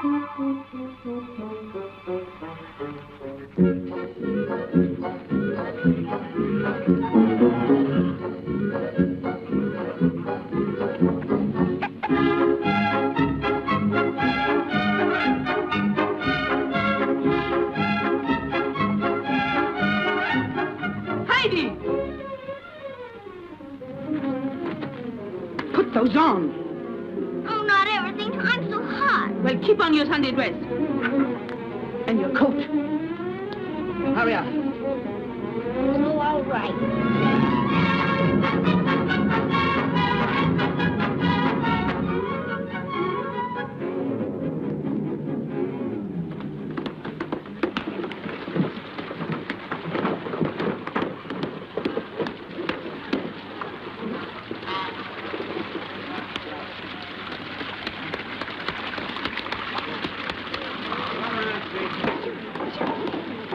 Heidi! Put those on. Oh, not everything. I'm so hot. Well, keep on your Sunday dress. And your coat. Hurry up. Oh, all right.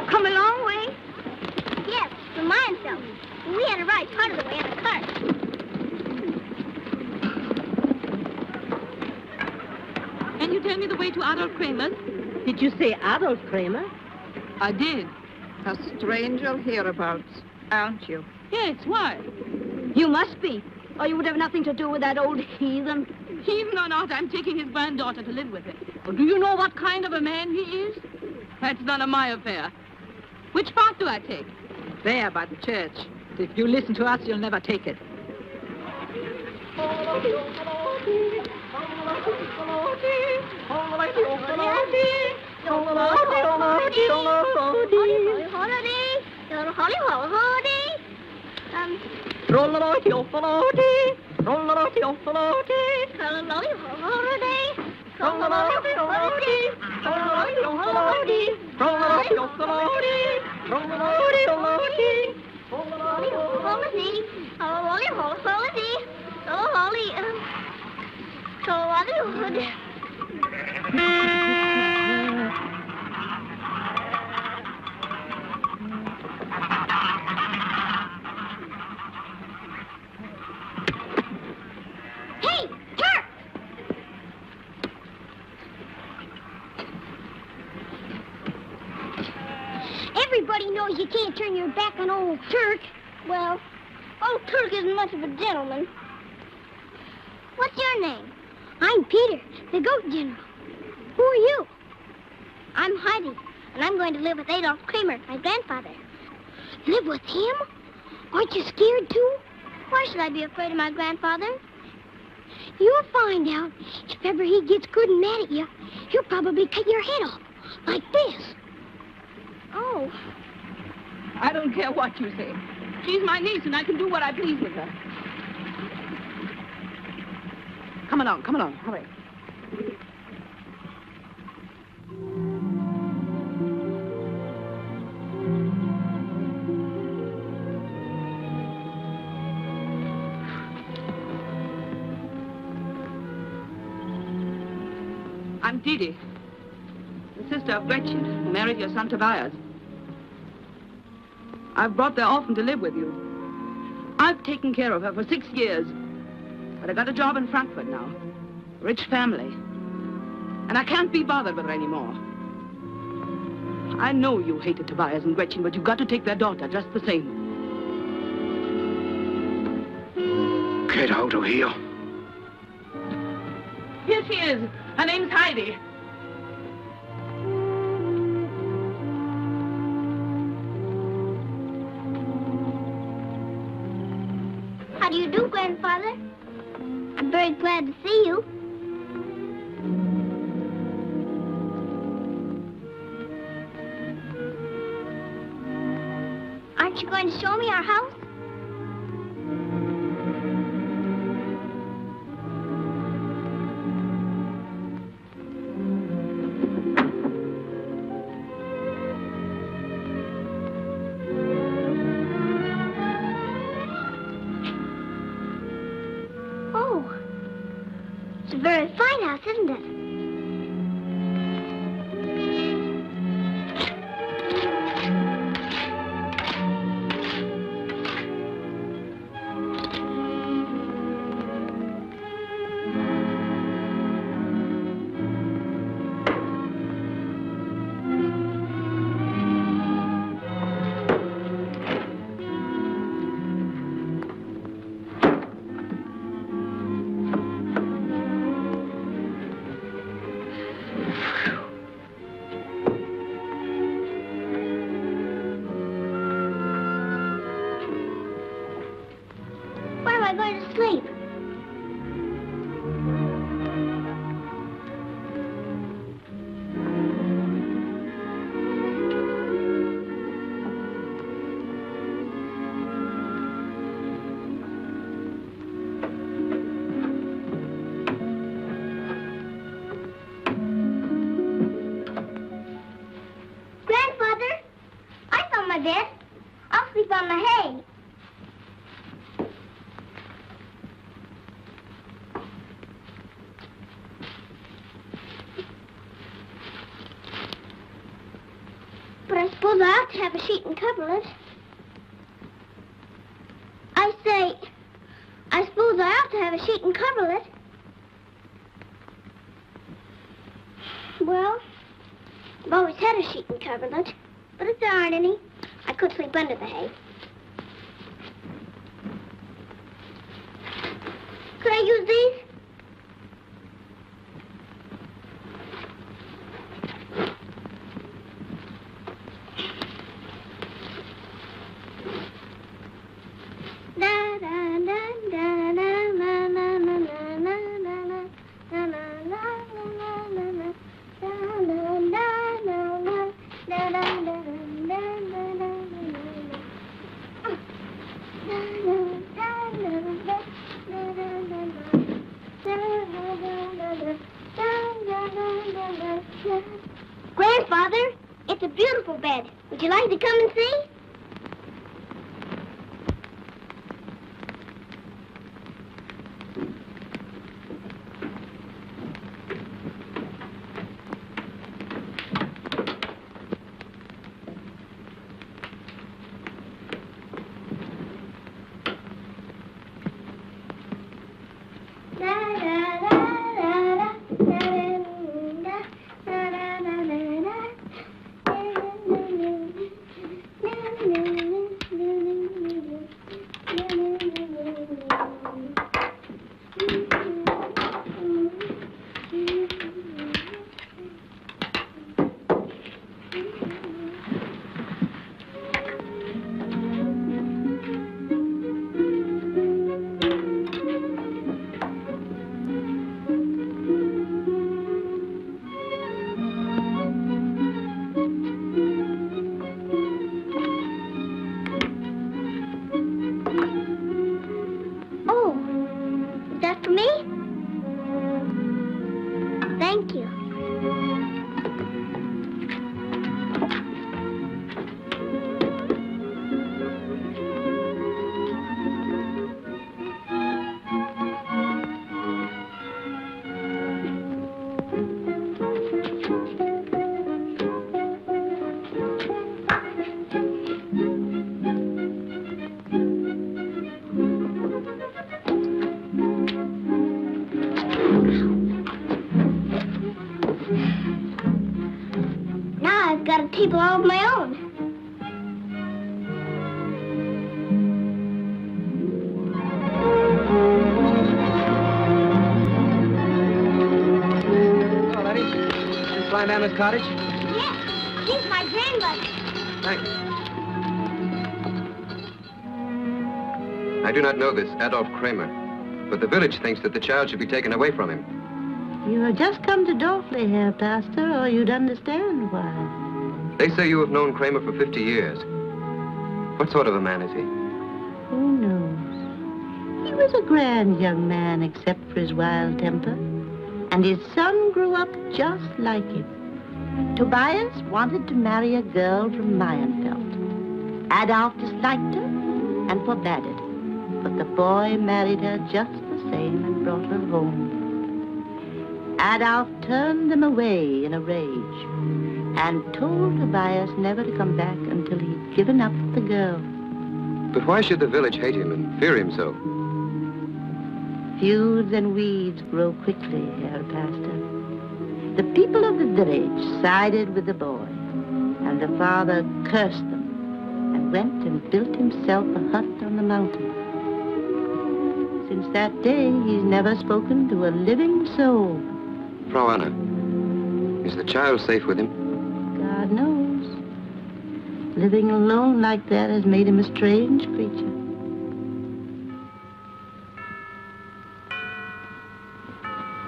Come a long way? Yes, from Minesville. We had to ride part of the way on a cart. Can you tell me the way to Adolph Kramer's? Did you say Adolph Kramer? I did. A stranger hereabouts, aren't you? Yes, why? You must be, or you would have nothing to do with that old heathen. Even or not, I'm taking his granddaughter to live with him. Well, do you know what kind of a man he is? That's none of my affair. Which path do I take? There, by the church. If you listen to us, you'll never take it. Hey, Turk! Everybody knows you can't turn your back on old Turk. Well, old Turk isn't much of a gentleman. What's your name? I'm Peter, the goat general. Who are you? I'm Heidi, and I'm going to live with Adolph Kramer, my grandfather. Live with him? Aren't you scared, too? Why should I be afraid of my grandfather? You'll find out. If ever he gets good and mad at you, he'll probably cut your head off, like this. Oh. I don't care what you say. She's my niece, and I can do what I please with her. Come along, hurry. I'm Didi, the sister of Gretchen, who married your son Tobias. I've brought the orphan to live with you. I've taken care of her for 6 years. But I got a job in Frankfurt now. Rich family. And I can't be bothered with her anymore. I know you hated Tobias and Gretchen, but you've got to take their daughter just the same. Get out of here. Here she is. Her name's Heidi. How do you do, Grandfather? I'm very glad to see you. Aren't you going to show me our house? It's a very fine house, isn't it? suppose I ought to have a sheet and coverlet. I suppose I ought to have a sheet and coverlet. Well, I've always had a sheet and coverlet, but if there aren't any, I could sleep under the hay. Could I use these? Grandfather, it's a beautiful bed. Would you like to come and see? People all of my own. Hello, ladies. You fly down this cottage? Yes, he's my grandmother. Thanks. I do not know this Adolph Kramer, but the village thinks that the child should be taken away from him. You have just come to Dorfley, Herr Pastor, or you'd understand why. They say you have known Kramer for 50 years. What sort of a man is he? Who knows? He was a grand young man, except for his wild temper. And his son grew up just like him. Tobias wanted to marry a girl from Mayenfeld. Adolph disliked her and forbade it. But the boy married her just the same and brought her home. Adolph turned them away in a rage and told Tobias never to come back until he'd given up the girl. But why should the village hate him and fear him so? Feuds and weeds grow quickly, Herr Pastor. The people of the village sided with the boy, and the father cursed them and went and built himself a hut on the mountain. Since that day, he's never spoken to a living soul. Frau Anna, is the child safe with him? God knows. Living alone like that has made him a strange creature.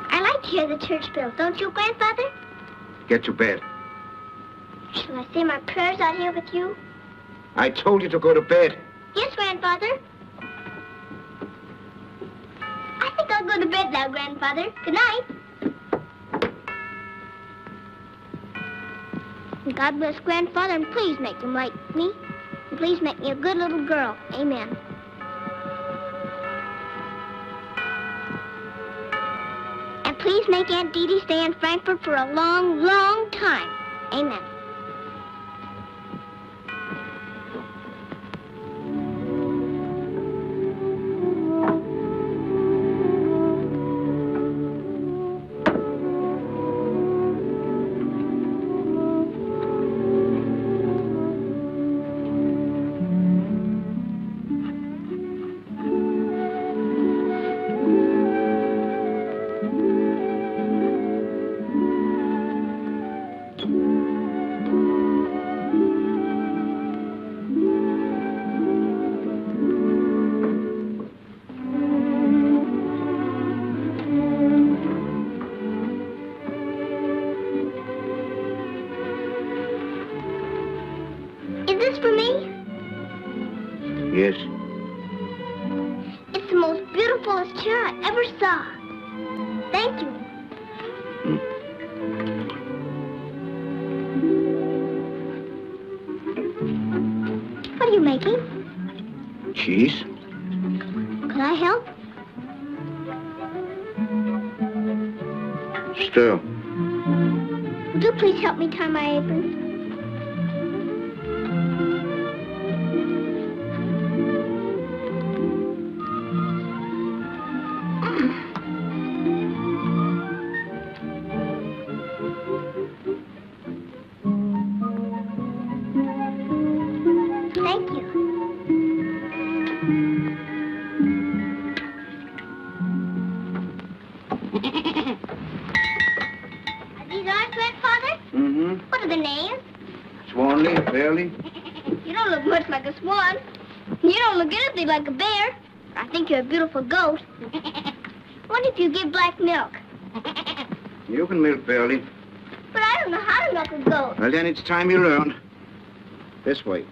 I like to hear the church bells, don't you, Grandfather? Get to bed. Shall I say my prayers out here with you? I told you to go to bed. Yes, Grandfather. I think I'll go to bed now, Grandfather. Good night. God bless Grandfather, and please make him like me. And please make me a good little girl. Amen. And please make Aunt Dee Dee stay in Frankfurt for a long, long time. Amen. Is this for me? Yes. It's the most beautifulest chair I ever saw. Thank you. What are you making? Cheese? Could I help? Stir. Would you please help me tie my apron? Thank you. Are these ours, Grandfather? Mm-hmm. What are the names? Swanley, Fairley. You don't look much like a swan. You don't look anything like a bear. I think you're a beautiful goat. What if you give black milk? You can milk Fairley. But I don't know how to milk a goat. Well, then it's time you learn. This way.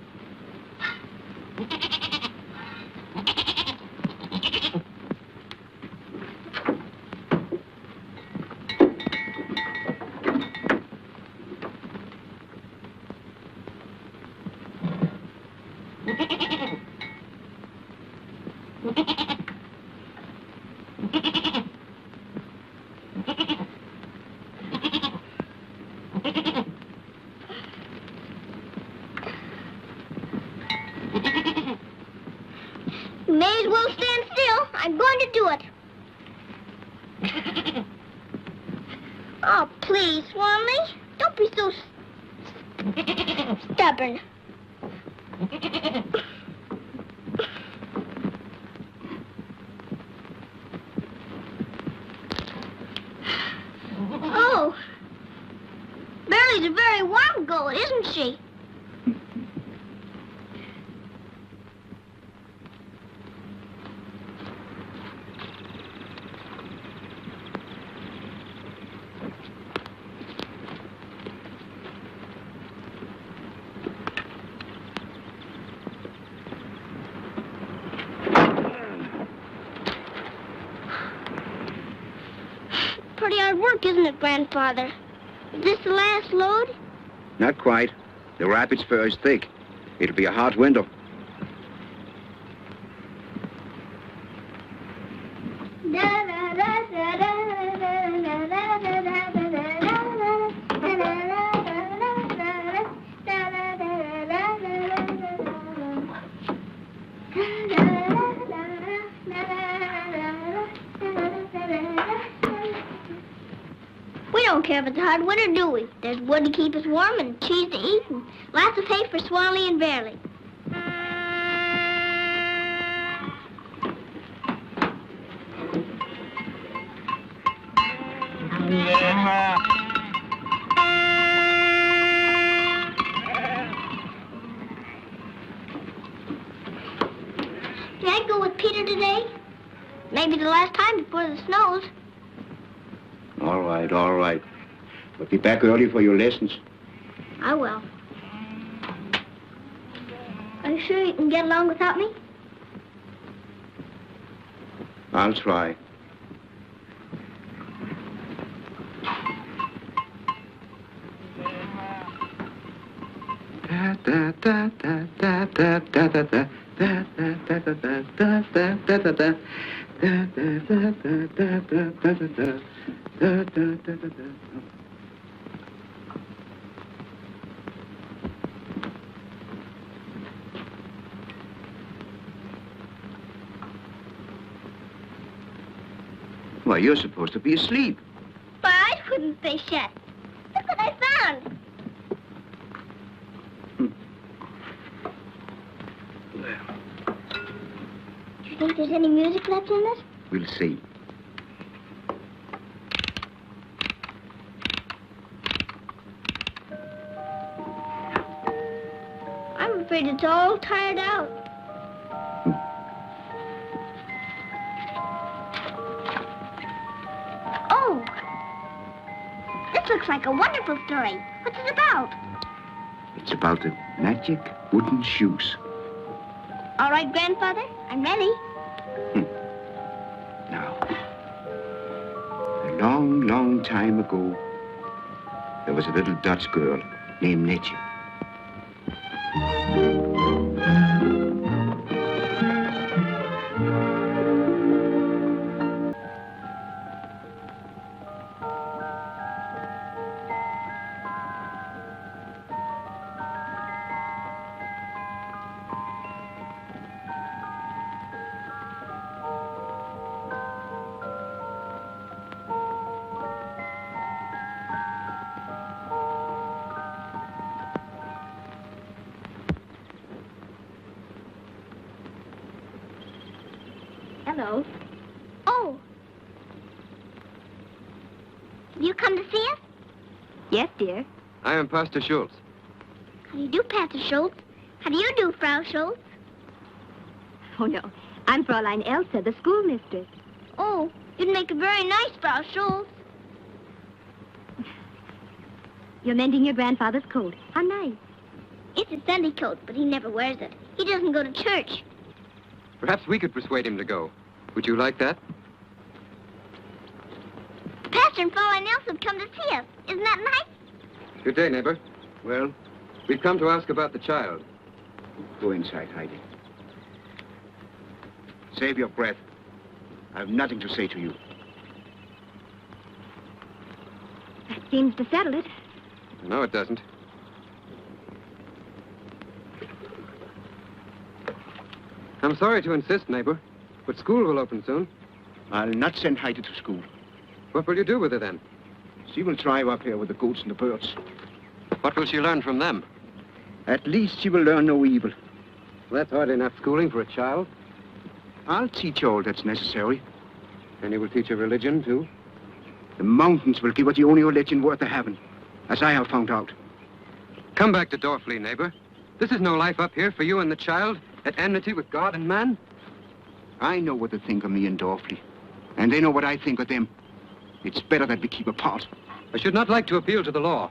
You may as well stand still. I'm going to do it. Oh, please, Swanley. Don't be so stubborn. Oh, Barry's a very wild goat, isn't she? Pretty hard work, isn't it, Grandfather? Is this the last load? Not quite. The rapids fur is thick. It'll be a hot winter. We don't care if it's a hard winter, do we? There's wood to keep us warm and cheese to eat and lots of hay for Swanley and Barley. May I go with Peter today? Maybe the last time before the snows. All right, all right. But be back early for your lessons. I will. Are you sure you can get along without me? I'll try. Why, you're supposed to be asleep. My eyes wouldn't stay shut. Look what I found. Do you think there's any music left in this? We'll see. I'm afraid it's all tired out. Oh! This looks like a wonderful story. What's it about? It's about the magic wooden shoes. All right, Grandfather, I'm ready. Now, a long, long time ago, there was a little Dutch girl named Netje. Hello. Oh. You come to see us? Yes, dear. I am Pastor Schultz. How do you do, Pastor Schultz? How do you do, Frau Schultz? Oh, no. I'm Fräulein Elsa, the schoolmistress. Oh, you'd make a very nice Frau Schultz. You're mending your grandfather's coat. How nice. It's a Sunday coat, but he never wears it. He doesn't go to church. Perhaps we could persuade him to go. Would you like that? Pastor and Fräulein Elsa have come to see us. Isn't that nice? Good day, neighbor. Well, We've come to ask about the child. go inside, Heidi. Save your breath. I have nothing to say to you. That seems to settle it. No, it doesn't. I'm sorry to insist, neighbor, but school will open soon. I'll not send Heidi to school. What will you do with her then? She will thrive up here with the goats and the birds. What will she learn from them? At least she will learn no evil. That's hardly enough schooling for a child. I'll teach her all that's necessary. And you will teach her religion, too? The mountains will give her the only religion worth the having, as I have found out. Come back to Dorfli, neighbor. This is no life up here for you and the child, at enmity with God and man. I know what they think of me and Dorfli, and they know what I think of them. It's better that we keep apart. I should not like to appeal to the law.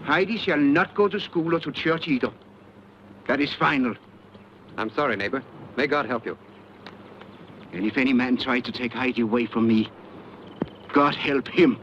Heidi shall not go to school or to church either. That is final. I'm sorry, neighbor. May God help you. And if any man tries to take Heidi away from me, God help him.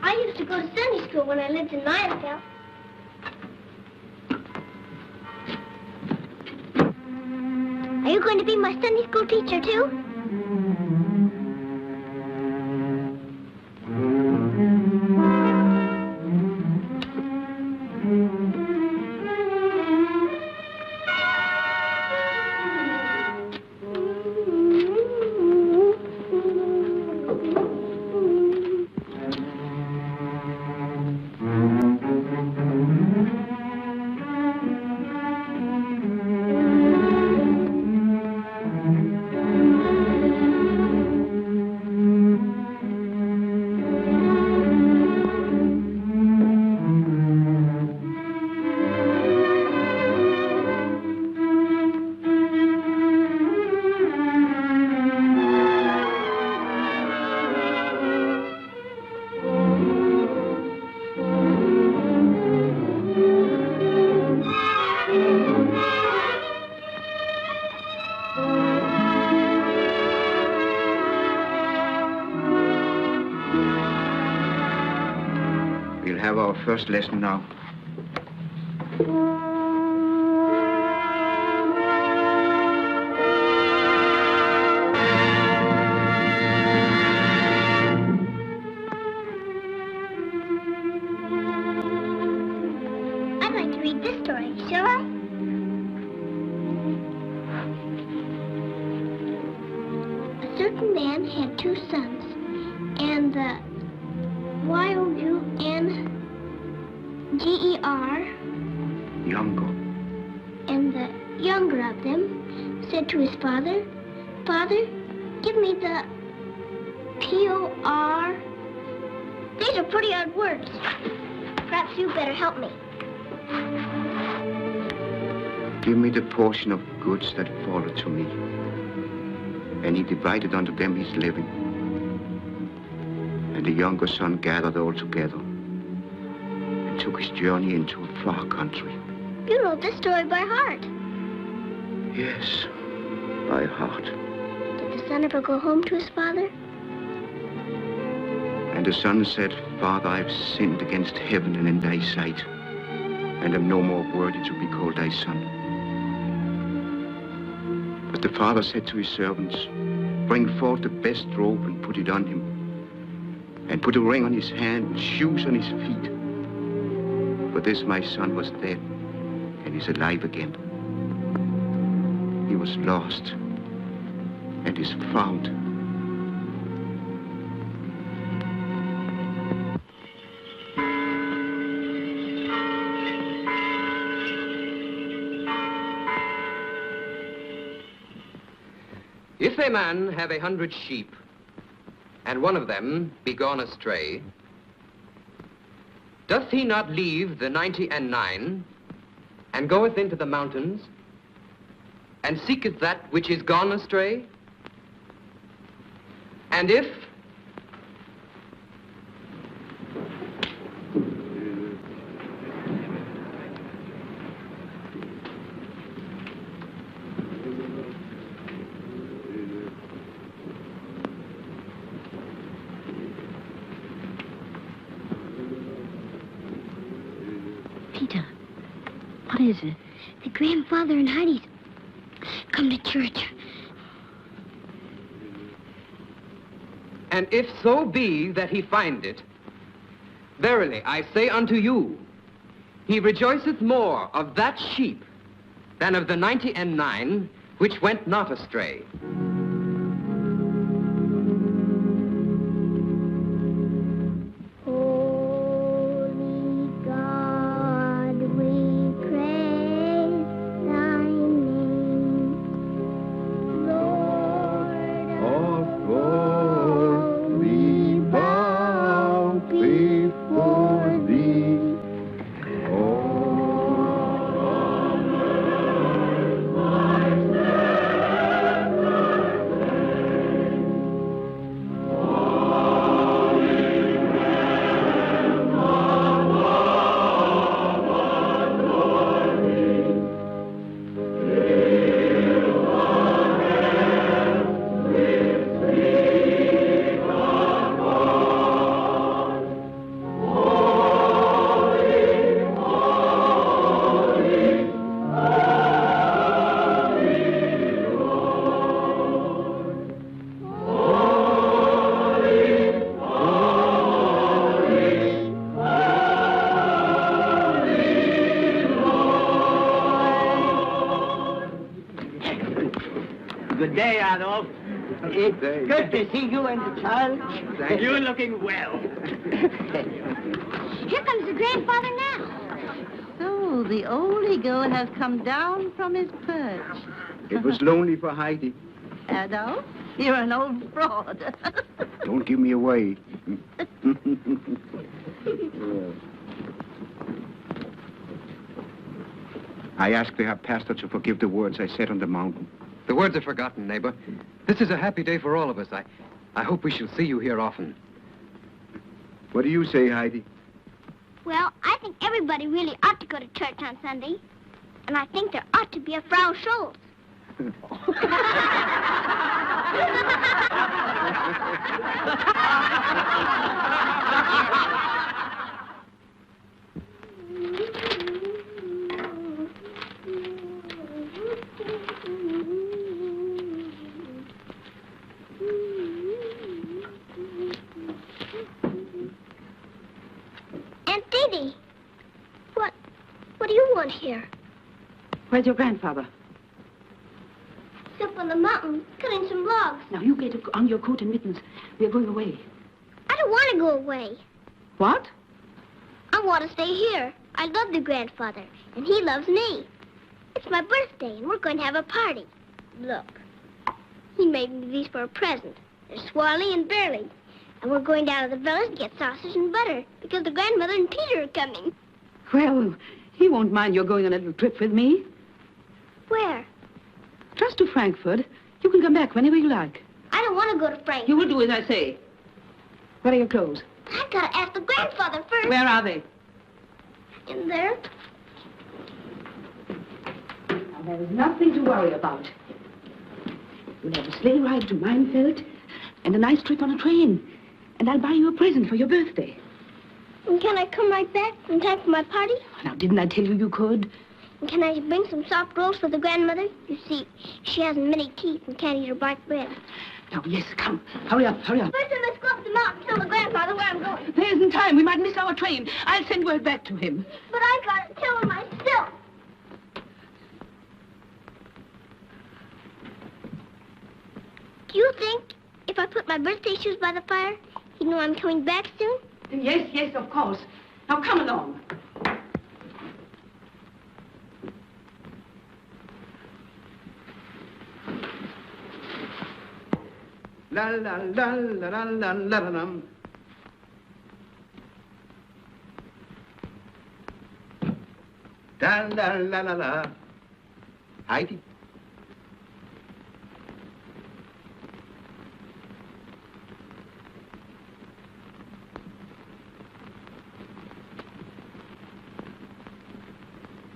I used to go to Sunday school when I lived in Myersville. Are you going to be my Sunday school teacher, too? have our first lesson now. I'd like to read this story, shall I? A certain man had 2 sons, and the Y-O-U-N-G-E-R, Younger. and the younger of them said to his father, Father, give me the P-O-R. These are pretty odd words. Perhaps you better help me. Give me the portion of goods that falleth to me. And he divided unto them his living. And the younger son gathered all together and took his journey into a far country. You know this story by heart. Yes, by heart. Did the son ever go home to his father? And the son said, Father, I've sinned against heaven and in thy sight, and am no more worthy to be called thy son. But the father said to his servants, Bring forth the best robe and put it on him, and put a ring on his hand and shoes on his feet. For this my son was dead, and is alive again. He was lost, and is found. If a man have 100 sheep, and one of them be gone astray, doth he not leave the 99, and goeth into the mountains, and seeketh that which is gone astray? And if Peter, what is it? The grandfather and Heidi's come to church. And if so be that he find it, verily I say unto you, he rejoiceth more of that sheep than of the 99 which went not astray. Holy God, we praise thy name. Lord of all we bow before thee. Good day, Adolph. It's good to see you and the child. Thank you. You're looking well. Here comes the grandfather now. So the old eagle has come down from his perch. It was lonely for Heidi. Adolph, you're an old fraud. Don't give me away. I asked the pastor to forgive the words I said on the mountain. The words are forgotten, neighbor. This is a happy day for all of us. I hope we shall see you here often. What do you say, Heidi? Well, I think everybody really ought to go to church on Sunday. And I think there ought to be a Frau Schultz. Aunt Dee, what do you want here? Where's your grandfather? He's up on the mountain, cutting some logs. Now, you get on your coat and mittens. We're going away. I don't want to go away. What? I want to stay here. I love the grandfather, and he loves me. It's my birthday, and we're going to have a party. Look, he made me these for a present. They're Swirly and Barely. And we're going down to the village to get sausage and butter, because the grandmother and Peter are coming. Well, he won't mind your going on a little trip with me. Where? Just to Frankfurt. You can come back whenever you like. I don't want to go to Frankfurt. You will do as I say. Where are your clothes? I've got to ask the grandfather first. Where are they? In there. Now, there is nothing to worry about. You'll have a sleigh ride to Meinfeld and a nice trip on a train. And I'll buy you a present for your birthday. And can I come right back in time for my party? Now, didn't I tell you you could? And can I bring some soft rolls for the grandmother? You see, she has many teeth and can't eat her black bread. Now, yes, come. Hurry up, hurry up. First, I must go up the mountain and tell the grandfather where I'm going. There isn't time. We might miss our train. I'll send word back to him. But I've got to tell him myself. Do you think if I put my birthday shoes by the fire, he'd know I'm coming back soon? Yes, yes, of course. Now, come along. La la la la la la la la. Da la la la la. Heidi.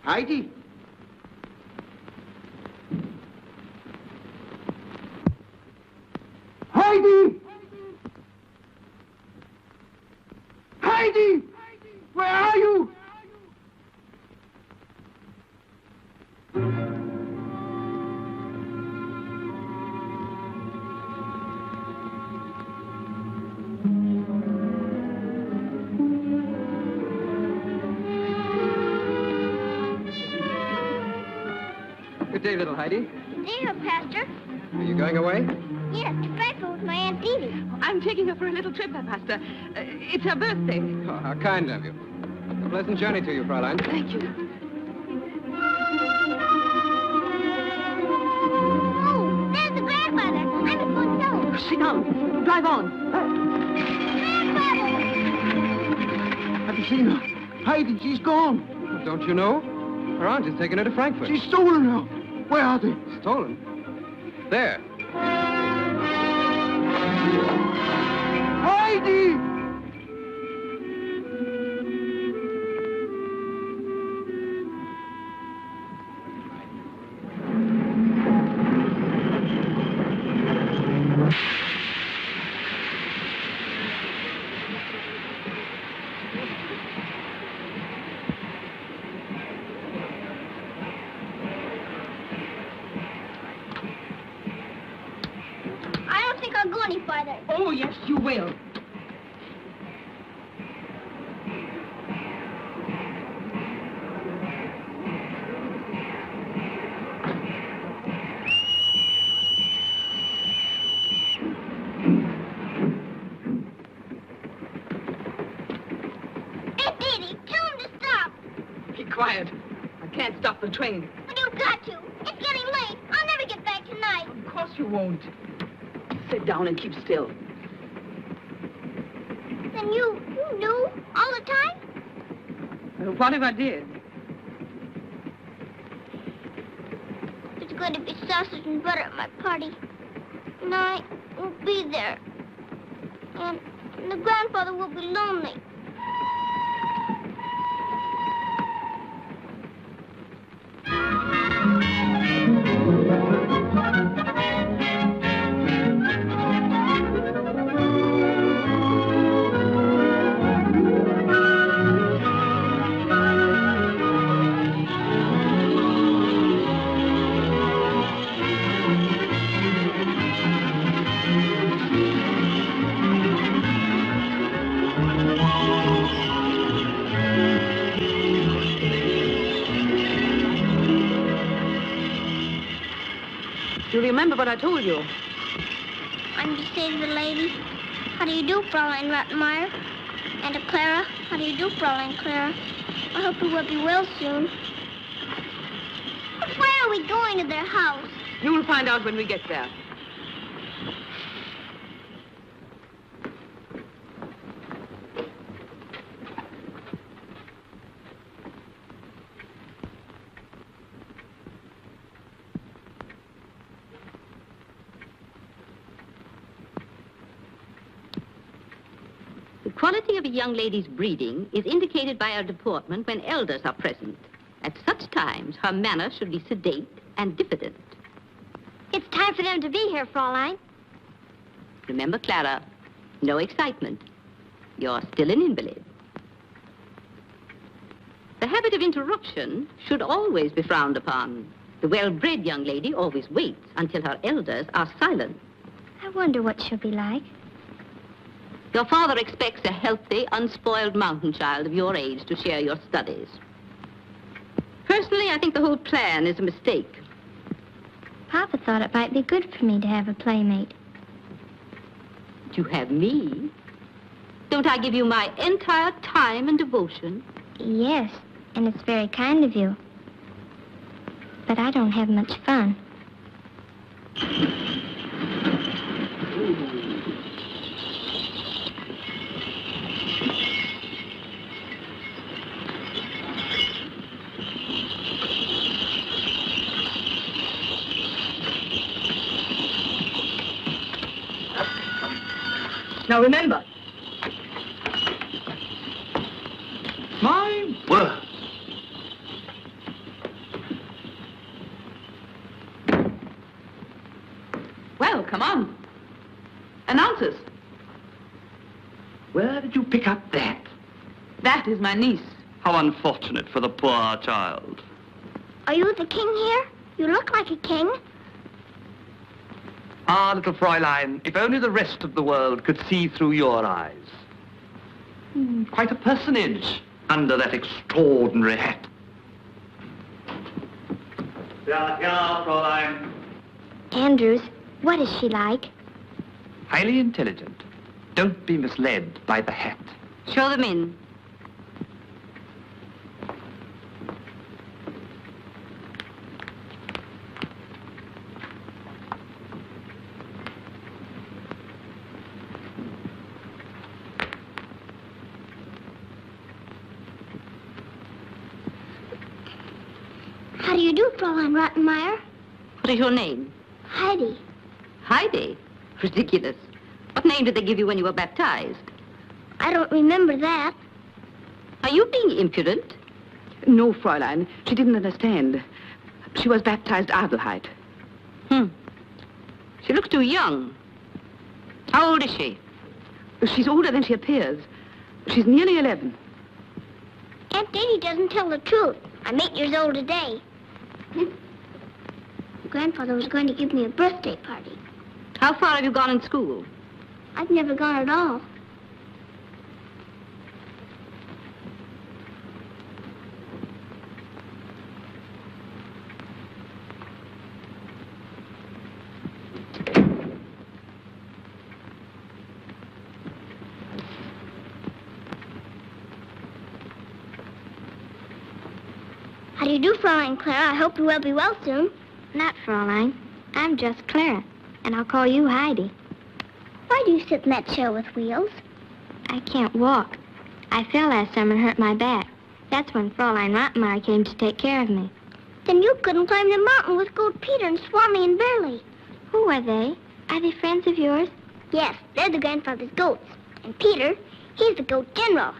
Heidi. Heidi! Heidi! Where are you? Good day, little Heidi. Dear Pastor. Are you going away? Yes, to Frankfurt with my Aunt Dee. I'm taking her for a little trip, Pastor. It's her birthday. Oh, how kind of you. A pleasant journey to you, Fräulein. Thank you. Oh, there's the grandfather. I must go tell him. Sit down. Drive on. Grandfather! Have you seen her? Heidi, she's gone. Well, don't you know? Her aunt has taken her to Frankfurt. She's stolen her. Where are they? Stolen? There. Heidi! I don't think I'll go any farther. Oh, yes, you will. Aunt Dee, tell him to stop. Be quiet. I can't stop the train. But you've got to. It's getting late. I'll never get back tonight. Of course you won't. Sit down and keep still. Then you knew all the time? What if I did? There's going to be sausage and butter at my party. And I won't be there. And the grandfather will be lonely. remember what I told you. I'm to say to the lady, how do you do, Fräulein Rottenmeier? And to Klara, how do you do, Fräulein Klara? I hope you will be well soon. But where are we going to their house? You will find out when we get there. The quality of a young lady's breeding is indicated by her deportment when elders are present. At such times, her manner should be sedate and diffident. It's time for them to be here, Fräulein. Remember, Klara, no excitement. You're still an invalid. The habit of interruption should always be frowned upon. The well-bred young lady always waits until her elders are silent. I wonder what she'll be like. Your father expects a healthy, unspoiled mountain child of your age to share your studies. Personally, I think the whole plan is a mistake. Papa thought it might be good for me to have a playmate. You have me? Don't I give you my entire time and devotion? Yes, and it's very kind of you. But I don't have much fun. Now remember. My word. Well, come on. Announce us. Where did you pick up that? That is my niece. How unfortunate for the poor child. Are you the king here? You look like a king. Ah, little Fräulein, if only the rest of the world could see through your eyes. Quite a personage under that extraordinary hat. Ja, Fräulein. Andrews, what is she like? Highly intelligent. Don't be misled by the hat. Show them in. How do you do, Fräulein Rottenmeier? What is your name? Heidi. Heidi? Ridiculous. What name did they give you when you were baptized? I don't remember that. Are you being impudent? No, Fräulein. She didn't understand. She was baptized Adelheid. She looks too young. How old is she? She's older than she appears. She's nearly 11. Aunt Diddy doesn't tell the truth. I'm 8 years old today. Grandfather was going to give me a birthday party. How far have you gone in school? I've never gone at all. How do you do, Fräulein Klara? I hope you will be well soon. Not Fräulein. I'm just Klara, and I'll call you Heidi. Why do you sit in that chair with wheels? I can't walk. I fell last summer and hurt my back. That's when Fräulein Rottenmeier came to take care of me. Then you couldn't climb the mountain with Goat Peter and Swami and Burley. Who are they? Are they friends of yours? Yes, they're the grandfather's goats. And Peter, he's the goat general.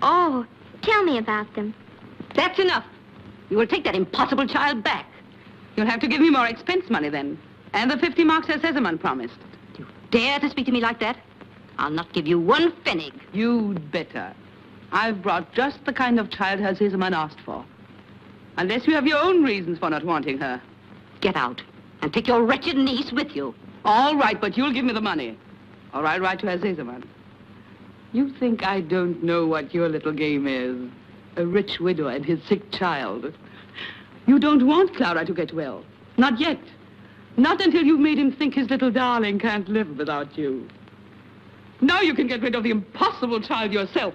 Oh, tell me about them. That's enough. You will take that impossible child back. You'll have to give me more expense money then. And the 50 marks Herr Sesemann promised. Do you dare to speak to me like that? I'll not give you 1 pfennig. You'd better. I've brought just the kind of child Herr Sesemann asked for. Unless you have your own reasons for not wanting her. Get out and take your wretched niece with you. All right, but you'll give me the money. Or I'll write to Herr Sesemann. You think I don't know what your little game is? A rich widow and his sick child. You don't want Klara to get well. Not yet. Not until you've made him think his little darling can't live without you. Now you can get rid of the impossible child yourself.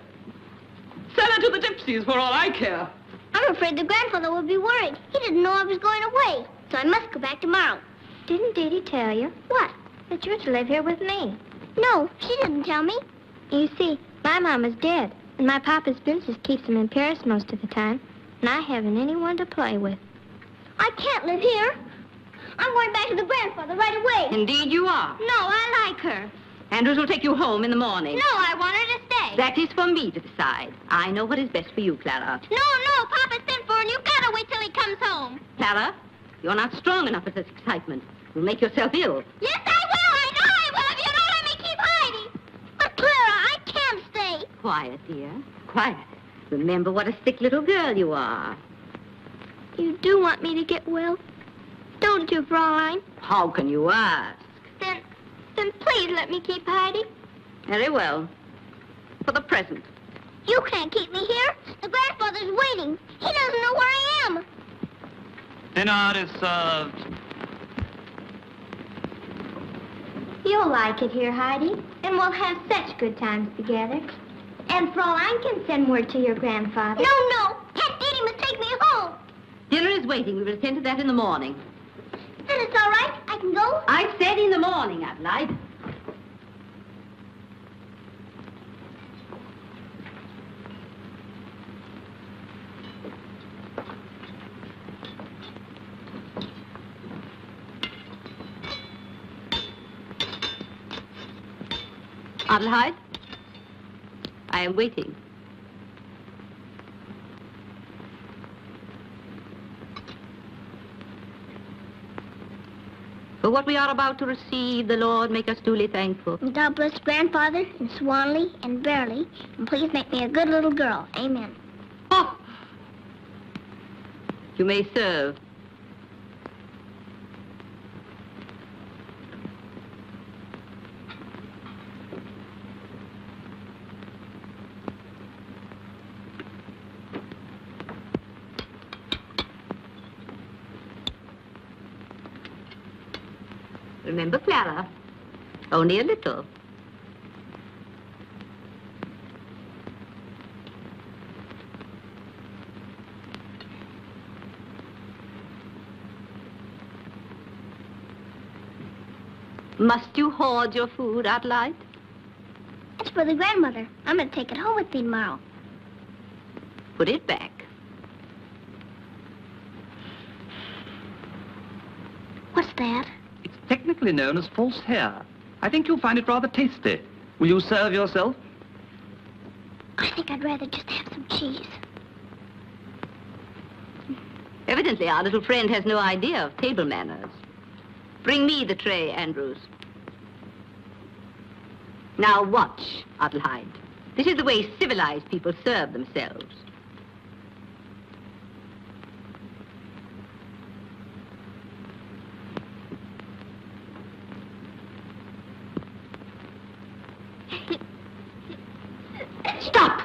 Sell her to the gypsies for all I care. I'm afraid the grandfather will be worried. He didn't know I was going away, so I must go back tomorrow. Didn't Dee Dee tell you? What? That you're to live here with me. No, she didn't tell me. You see, my mama's dead, and my papa's business keeps him in Paris most of the time, and I haven't anyone to play with. I can't live here. I'm going back to the grandfather right away. Indeed you are. No, I like her. Andrews will take you home in the morning. No, I want her to stay. That is for me to decide. I know what is best for you, Clara. No, Papa sent for her, and you've got to wait till he comes home. Clara, you're not strong enough for this excitement. You'll make yourself ill. Yes, I will. I know I will if you don't let me keep Heidi. But, Clara, I can't stay. Quiet, dear. Quiet. Remember what a sick little girl you are. You do want me to get well, don't you, Fraulein? How can you ask? Then please let me keep Heidi. Very well. For the present. You can't keep me here. The grandfather's waiting. He doesn't know where I am. Dinner is served. You'll like it here, Heidi, and we'll have such good times together. And Fraulein can send word to your grandfather. No. Aunt Dee Dee must take me home. Dinner is waiting. We will attend to that in the morning. Then it's all right. I can go. I said in the morning, Adelaide. Adelheid, I am waiting. For what we are about to receive, the Lord make us duly thankful. And God bless Grandfather and Swanley and Bearley, and please make me a good little girl. Amen. Oh! You may serve. Remember, Clara, only a little. Must you hoard your food, Adelaide? It's for the grandmother. I'm going to take it home with me tomorrow. Put it back. What's that? It's technically known as false hair. I think you'll find it rather tasty. Will you serve yourself? I think I'd rather just have some cheese. Evidently, our little friend has no idea of table manners. Bring me the tray, Andrews. Now watch, Adelheid. This is the way civilized people serve themselves. Stop!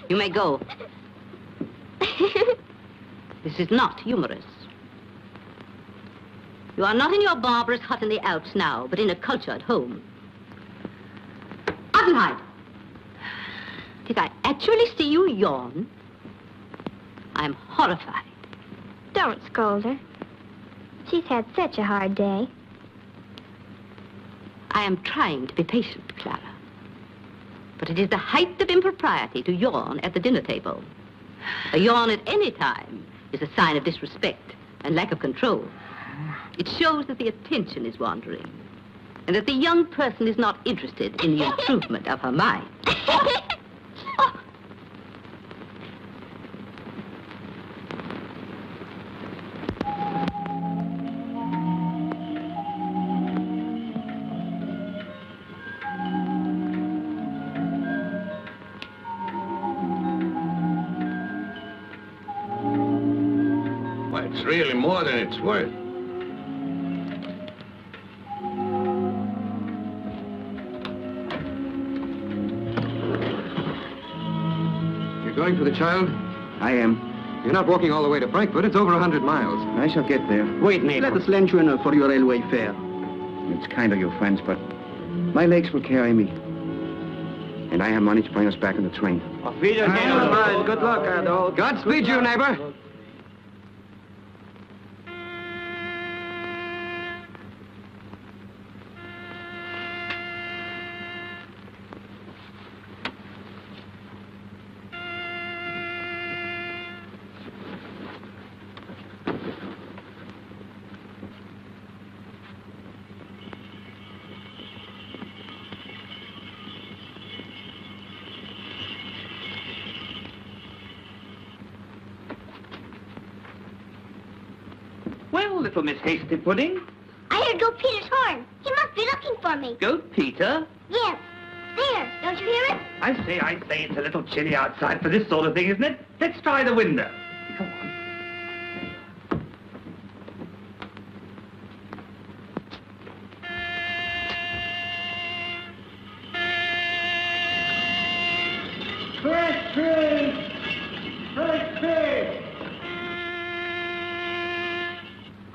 You may go. This is not humorous. You are not in your barbarous hut in the Alps now, but in a cultured home. Adelheid! Did I actually see you yawn? I'm horrified. Don't scold her. She's had such a hard day. I am trying to be patient, Clara. But it is the height of impropriety to yawn at the dinner table. A yawn at any time is a sign of disrespect and lack of control. It shows that the attention is wandering and that the young person is not interested in the improvement of her mind. It's really more than it's worth. You're going for the child? I am. You're not walking all the way to Frankfurt. It's over 100 miles. I shall get there. Wait, neighbor. Let us lend you for your railway fare. It's kind of your friends, but my legs will carry me. And I have money to bring us back on the train. Auf Wiedersehen. Good luck, Adolph. Godspeed you, neighbor. Well, little Miss Hasty Pudding. I heard Goat Peter's horn. He must be looking for me. Goat Peter? Yes. There. Don't you hear it? I say, it's a little chilly outside for this sort of thing, isn't it? Let's try the window. Come on.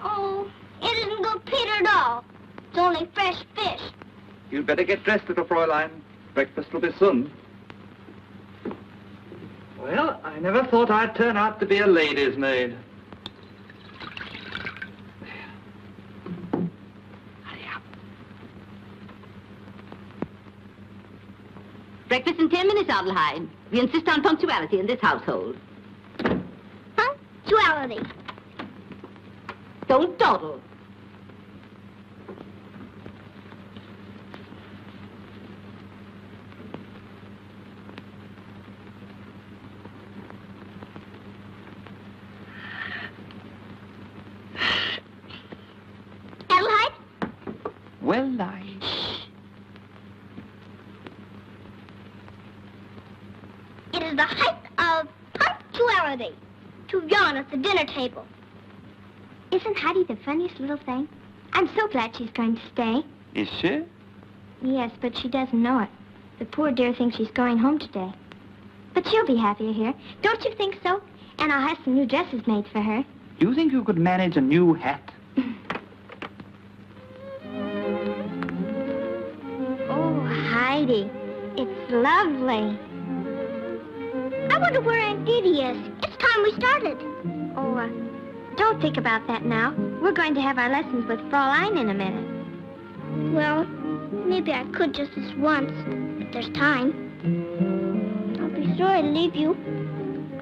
Oh, it isn't Goat Peter at all. It's only fresh fish. You'd better get dressed, little Fräulein. Breakfast will be soon. Well, I never thought I'd turn out to be a lady's maid. Hurry up. Breakfast in 10 minutes, Adelheid. We insist on punctuality in this household. Punctuality. Don't dawdle. Adelheid? Well, It is the height of punctuality to yawn at the dinner table. Isn't Heidi the funniest little thing? I'm so glad she's going to stay. Is she? Yes, but she doesn't know it. The poor dear thinks she's going home today. But she'll be happier here. Don't you think so? And I'll have some new dresses made for her. Do you think you could manage a new hat? Oh, Heidi, it's lovely. I wonder where Aunt Didi is. It's time we started. Oh, don't think about that now. We're going to have our lessons with Fräulein in a minute. Well, maybe I could just this once, if there's time. I'll be sorry to leave you.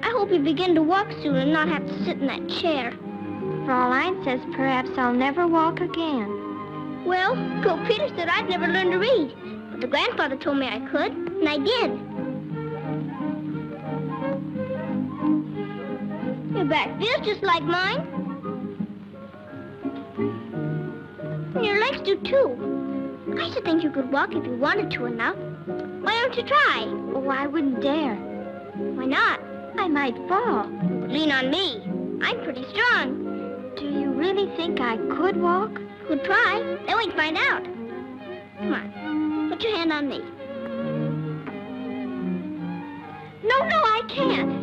I hope you begin to walk soon and not have to sit in that chair. Fräulein says perhaps I'll never walk again. Well, Goat Peter said I'd never learn to read. But the grandfather told me I could, and I did. Your back feels just like mine. And your legs do too. I should think you could walk if you wanted to enough. Why don't you try? Oh, I wouldn't dare. Why not? I might fall. Lean on me. I'm pretty strong. Do you really think I could walk? Could try. Then we'd find out. Come on. Put your hand on me. No, I can't.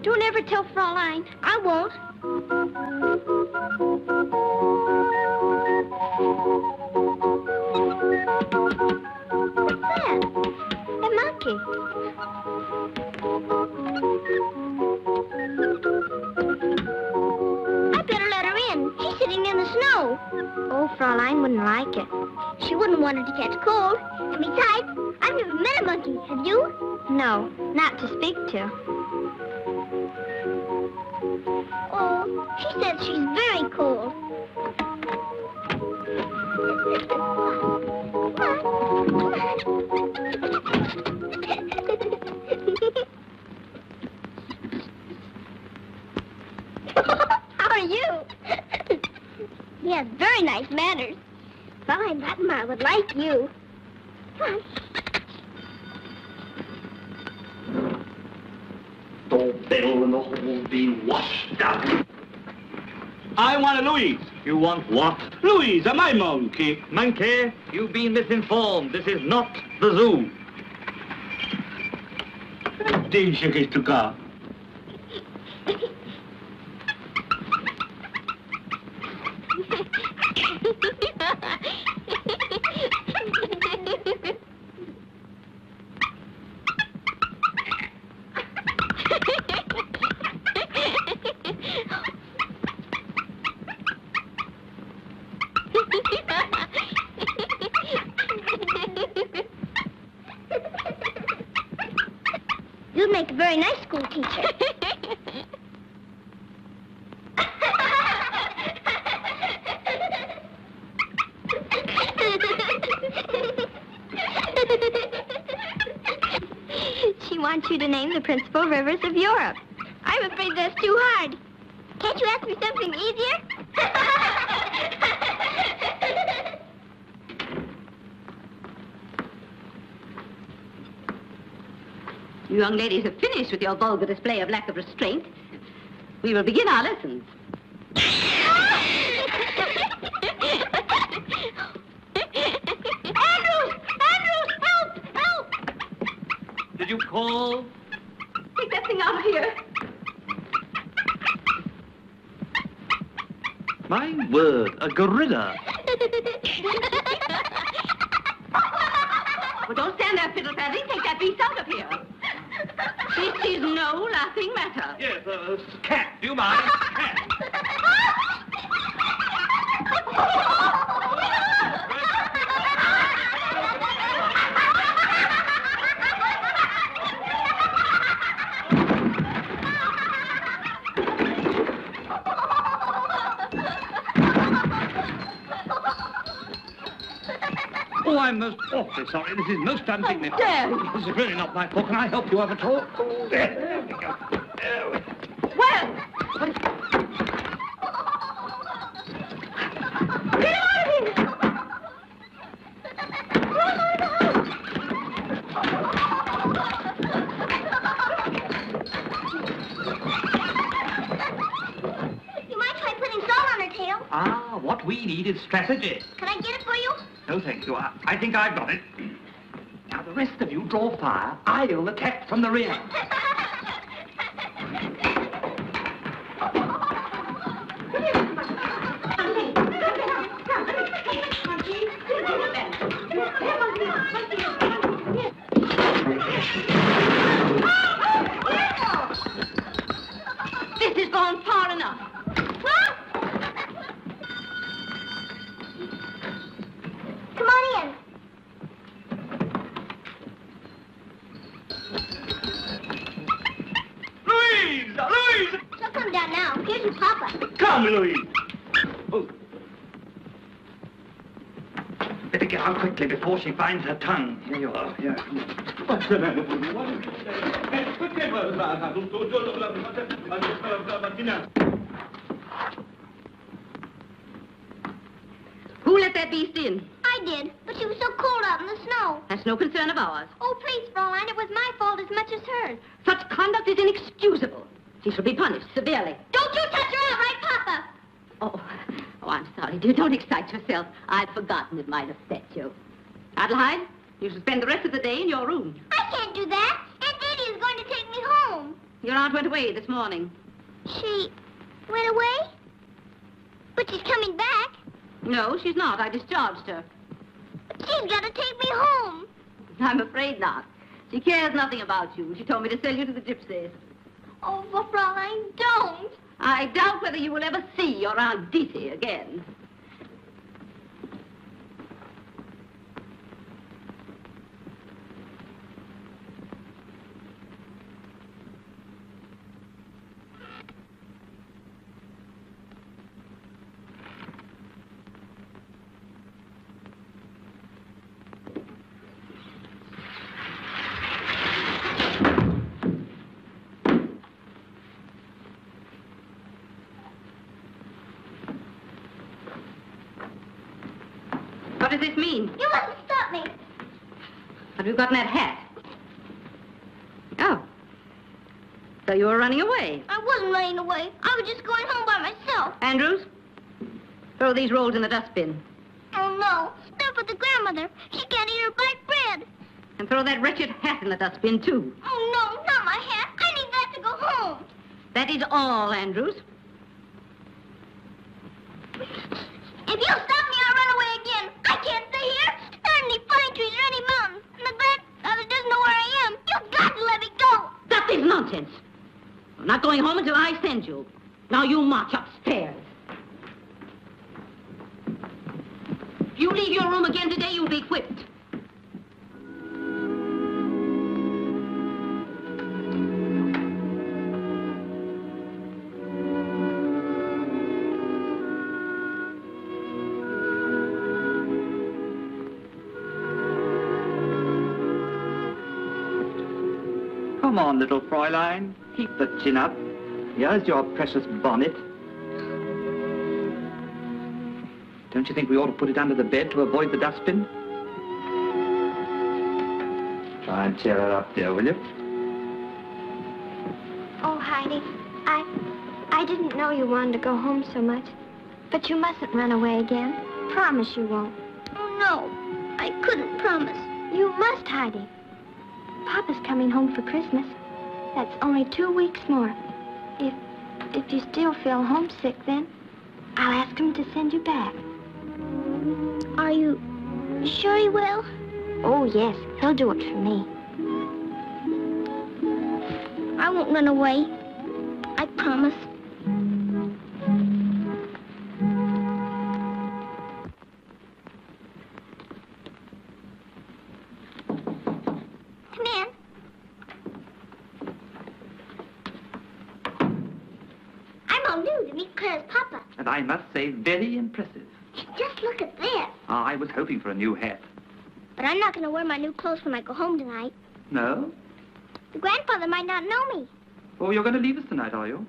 Don't ever tell Fräulein. I won't. What's that? A monkey. I better let her in. She's sitting in the snow. Oh, Fräulein wouldn't like it. She wouldn't want her to catch cold. And besides, I've never met a monkey. Have you? No, not to speak to. Oh, she says she's very cold. How are you? He has very nice manners. Fräulein Rattenmar would like you. Come on. The bell and the whole being washed out. I want a Louise. You want what? Louise, my monkey. Monkey, you've been misinformed. This is not the zoo. Dice che sto qua. You'd make a very nice school teacher. She wants you to name the principal rivers of Europe. I'm afraid that's too hard. Can't you ask me something easier? You young ladies have finished with your vulgar display of lack of restraint. We will begin our lessons. Andrews, help! Did you call? Take that thing out of here. My word, a gorilla. Well, don't stand there fiddle-faddling. Take that beast out of here. This is no laughing matter. Yes, cat, do you mind? Cat. Oh, I'm most awfully sorry. This is most undignified. dare you? This is really not my fault. Can I help you up at all? Oh, there we go. There we go. Well, get him out of here! Run out of the house! You might try putting salt on her tail. Ah, what we need is strategy. Can I get it for you? No, thank you. I think I've got it. Now, the rest of you draw fire. I'll attack from the rear. This has gone far enough. Come on in. Louise! Louise! She'll come down now. Here's your papa. Come, Louise. Oh. Better get out quickly before she finds her tongue. Here you are. Here. What's the matter with you? Who let that beast in? I did, but she was so cold out in the snow. That's no concern of ours. Oh, please, Fräulein, it was my fault as much as hers. Such conduct is inexcusable. She shall be punished severely. Don't you touch her, right, Papa? Oh, I'm sorry, dear. Don't excite yourself. I'd forgotten it might upset you. Adelheid, you shall spend the rest of the day in your room. I can't do that. Aunt Didi is going to take me home. Your aunt went away this morning. She went away? But she's coming back. No, she's not. I discharged her. But she's got to take me home. I'm afraid not. She cares nothing about you. She told me to sell you to the gypsies. Oh, but Fräulein, don't. I doubt whether you will ever see your Aunt Didi again. What does this mean? You mustn't stop me. Have you gotten that hat? Oh. So you were running away. I wasn't running away. I was just going home by myself. Andrews, throw these rolls in the dustbin. Oh, no. They're for the grandmother. She can't eat her black bread. And throw that wretched hat in the dustbin, too. Oh, no, not That is all, Andrews. If you stop me, I'll run away again. I can't stay here. There aren't any pine trees or any mountains. And the grandfather doesn't know where I am. You've got to let me go. That is nonsense. I'm not going home until I send you. Now you march upstairs. If you leave your room again today, you'll be whipped. Come on, little Fräulein. Keep the chin up. Here's your precious bonnet. Don't you think we ought to put it under the bed to avoid the dustbin? Try and cheer her up, dear, will you? Oh, Heidi, I didn't know you wanted to go home so much. But you mustn't run away again. Promise you won't. Oh, no. I couldn't promise. You must, Heidi. Papa's coming home for Christmas. That's only 2 weeks more. If you still feel homesick, then I'll ask him to send you back. Are you sure he will? Oh, yes. He'll do it for me. I won't run away. I promise. Come in. I'm all new to meet Clara's papa. And I must say, very impressive. Just look at this. Ah, I was hoping for a new hat. But I'm not going to wear my new clothes when I go home tonight. No? The grandfather might not know me. Oh, you're going to leave us tonight, are you?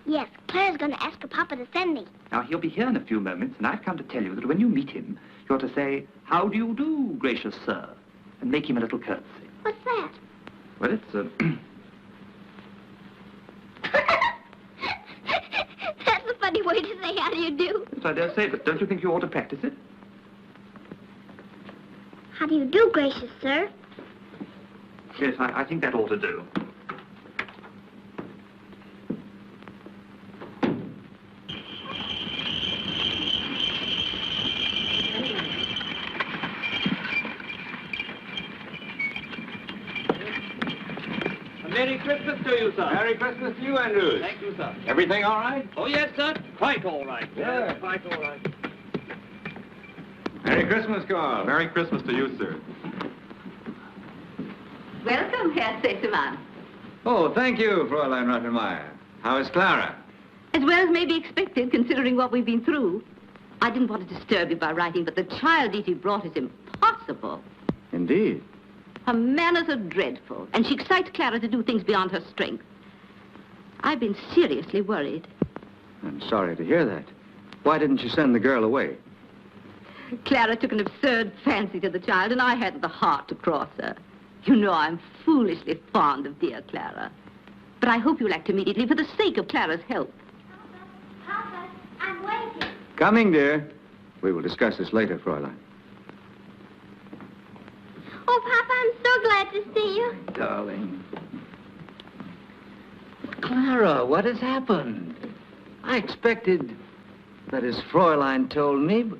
Yes, Clara's going to ask her papa to send me. Now, he'll be here in a few moments, and I've come to tell you that when you meet him, you're to say, "How do you do, gracious sir?" and make him a little curtsy. What's that? Well, it's That's a funny way to say how do you do. Yes, I dare say, but don't you think you ought to practice it? How do you do, gracious sir? Yes, I think that ought to do. Merry Christmas to you, sir. Merry Christmas to you, Andrews. Thank you, sir. Everything all right? Oh, yes, sir. Quite all right. Yeah. Quite all right. Merry Christmas, Carl. Merry Christmas to you, sir. Welcome, Herr Sesemann. Oh, thank you, Fräulein Rottenmeier. How is Klara? As well as may be expected, considering what we've been through. I didn't want to disturb you by writing, but the child Edie brought is impossible. Indeed. Her manners are dreadful, and she excites Klara to do things beyond her strength. I've been seriously worried. I'm sorry to hear that. Why didn't you send the girl away? Klara took an absurd fancy to the child, and I hadn't the heart to cross her. You know I'm foolishly fond of dear Klara. But I hope you'll act immediately for the sake of Clara's health. Papa, I'm waiting. Coming, dear. We will discuss this later, Fräulein. Oh, Papa, I'm so glad to see you. Darling. Klara, what has happened? I expected, that is, Fräulein told me,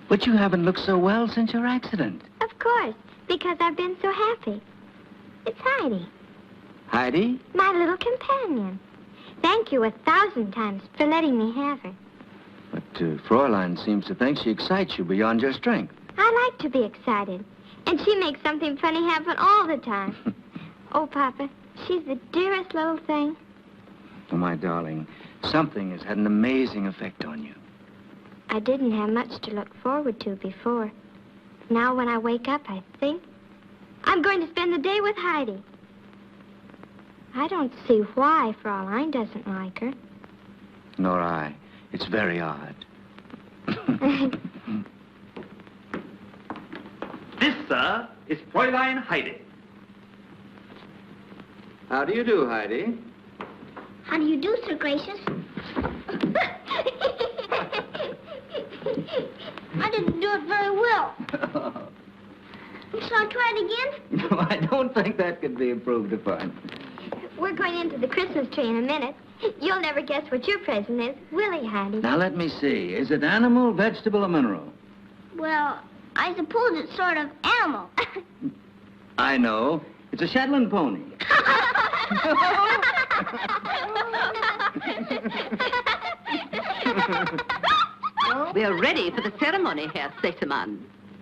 but you haven't looked so well since your accident. Of course, because I've been so happy. It's Heidi, Heidi? my little companion. Thank you 1,000 times for letting me have her. But Fräulein seems to think she excites you beyond your strength. I like to be excited, and she makes something funny happen all the time. Oh, Papa, she's the dearest little thing. Oh, my darling, something has had an amazing effect on you. I didn't have much to look forward to before. Now when I wake up, I think I'm going to spend the day with Heidi. I don't see why Fräulein doesn't like her. Nor I. It's very odd. This, sir, is Fräulein Heidi. How do you do, Heidi? How do you do, Sir Gracious? I didn't do it very well. Shall I try it again? No, I don't think that could be improved upon. We're going into the Christmas tree in a minute. You'll never guess what your present is, will he, Heidi? Now, let me see. Is it animal, vegetable, or mineral? Well, I suppose it's sort of animal. I know. It's a Shetland pony. We're ready for the ceremony, Herr Sesemann.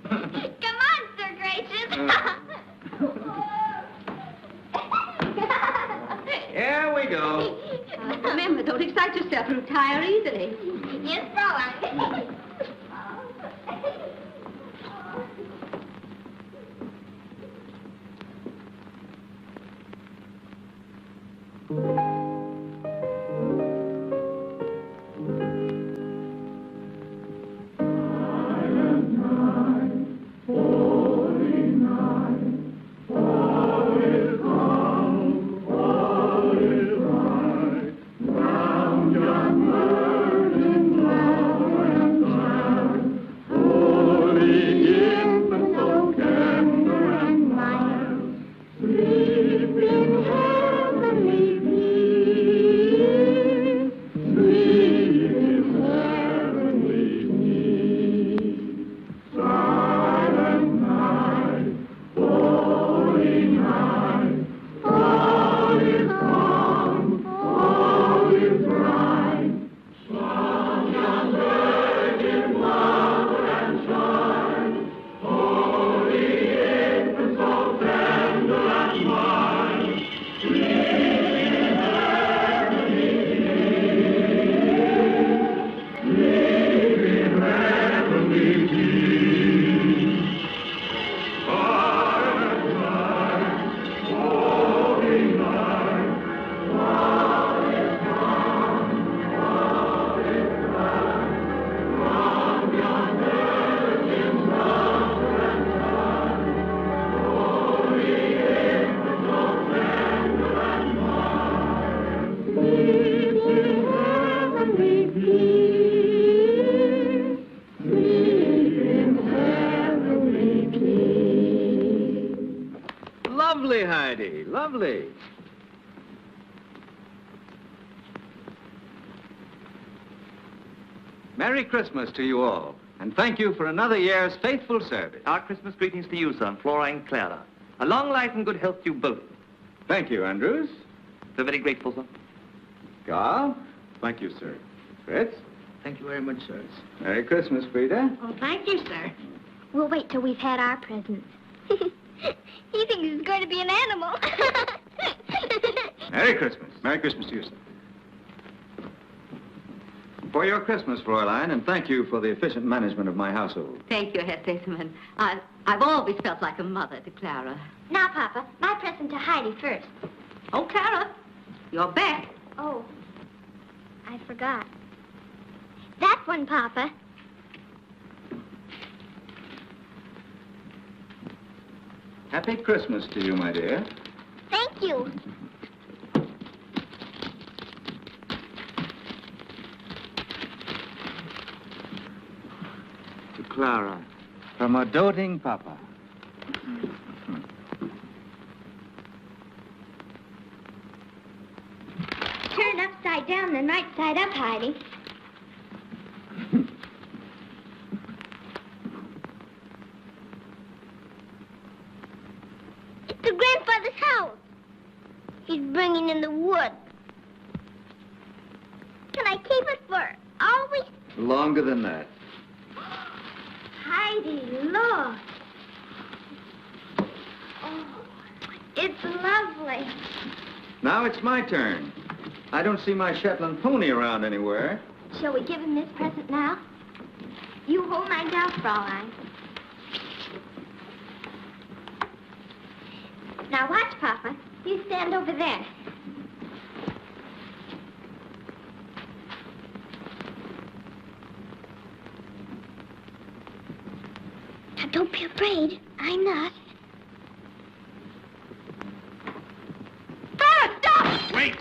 Come on, Sir Gracious. Here we go. Remember, don't excite yourself. You'll tire easily. Yes, Fräulein. Lovely, Heidi, lovely. Merry Christmas to you all, and thank you for another year's faithful service. Our Christmas greetings to you, sir, Flora and Clara. A long life and good health to you both. Thank you, Andrews. So very grateful, sir. Carl. Thank you, sir. Fritz. Thank you very much, sir. Merry Christmas, Frida. Oh, thank you, sir. We'll wait till we've had our presents. He thinks he's going to be an animal. Merry Christmas. Merry Christmas to you, sir. For your Christmas, Fräulein, and thank you for the efficient management of my household. Thank you, Herr Sesemann. I've always felt like a mother to Clara. Now, Papa, my present to Heidi first. Oh, Clara, you're back. Oh, I forgot. That one, Papa. Happy Christmas to you, my dear. Thank you. To Clara, from a doting papa. Turn upside down, then right side up, Heidi. It's to Grandfather's house. He's bringing in the wood. Can I keep it for always? Longer than that. Heidi, look. Oh, it's lovely. Now it's my turn. I don't see my Shetland pony around anywhere. Shall we give him this present now? You hold mine down, Fräulein. Now watch, Papa. You stand over there. Now, don't be afraid. I'm not. Clara, stop! Wait!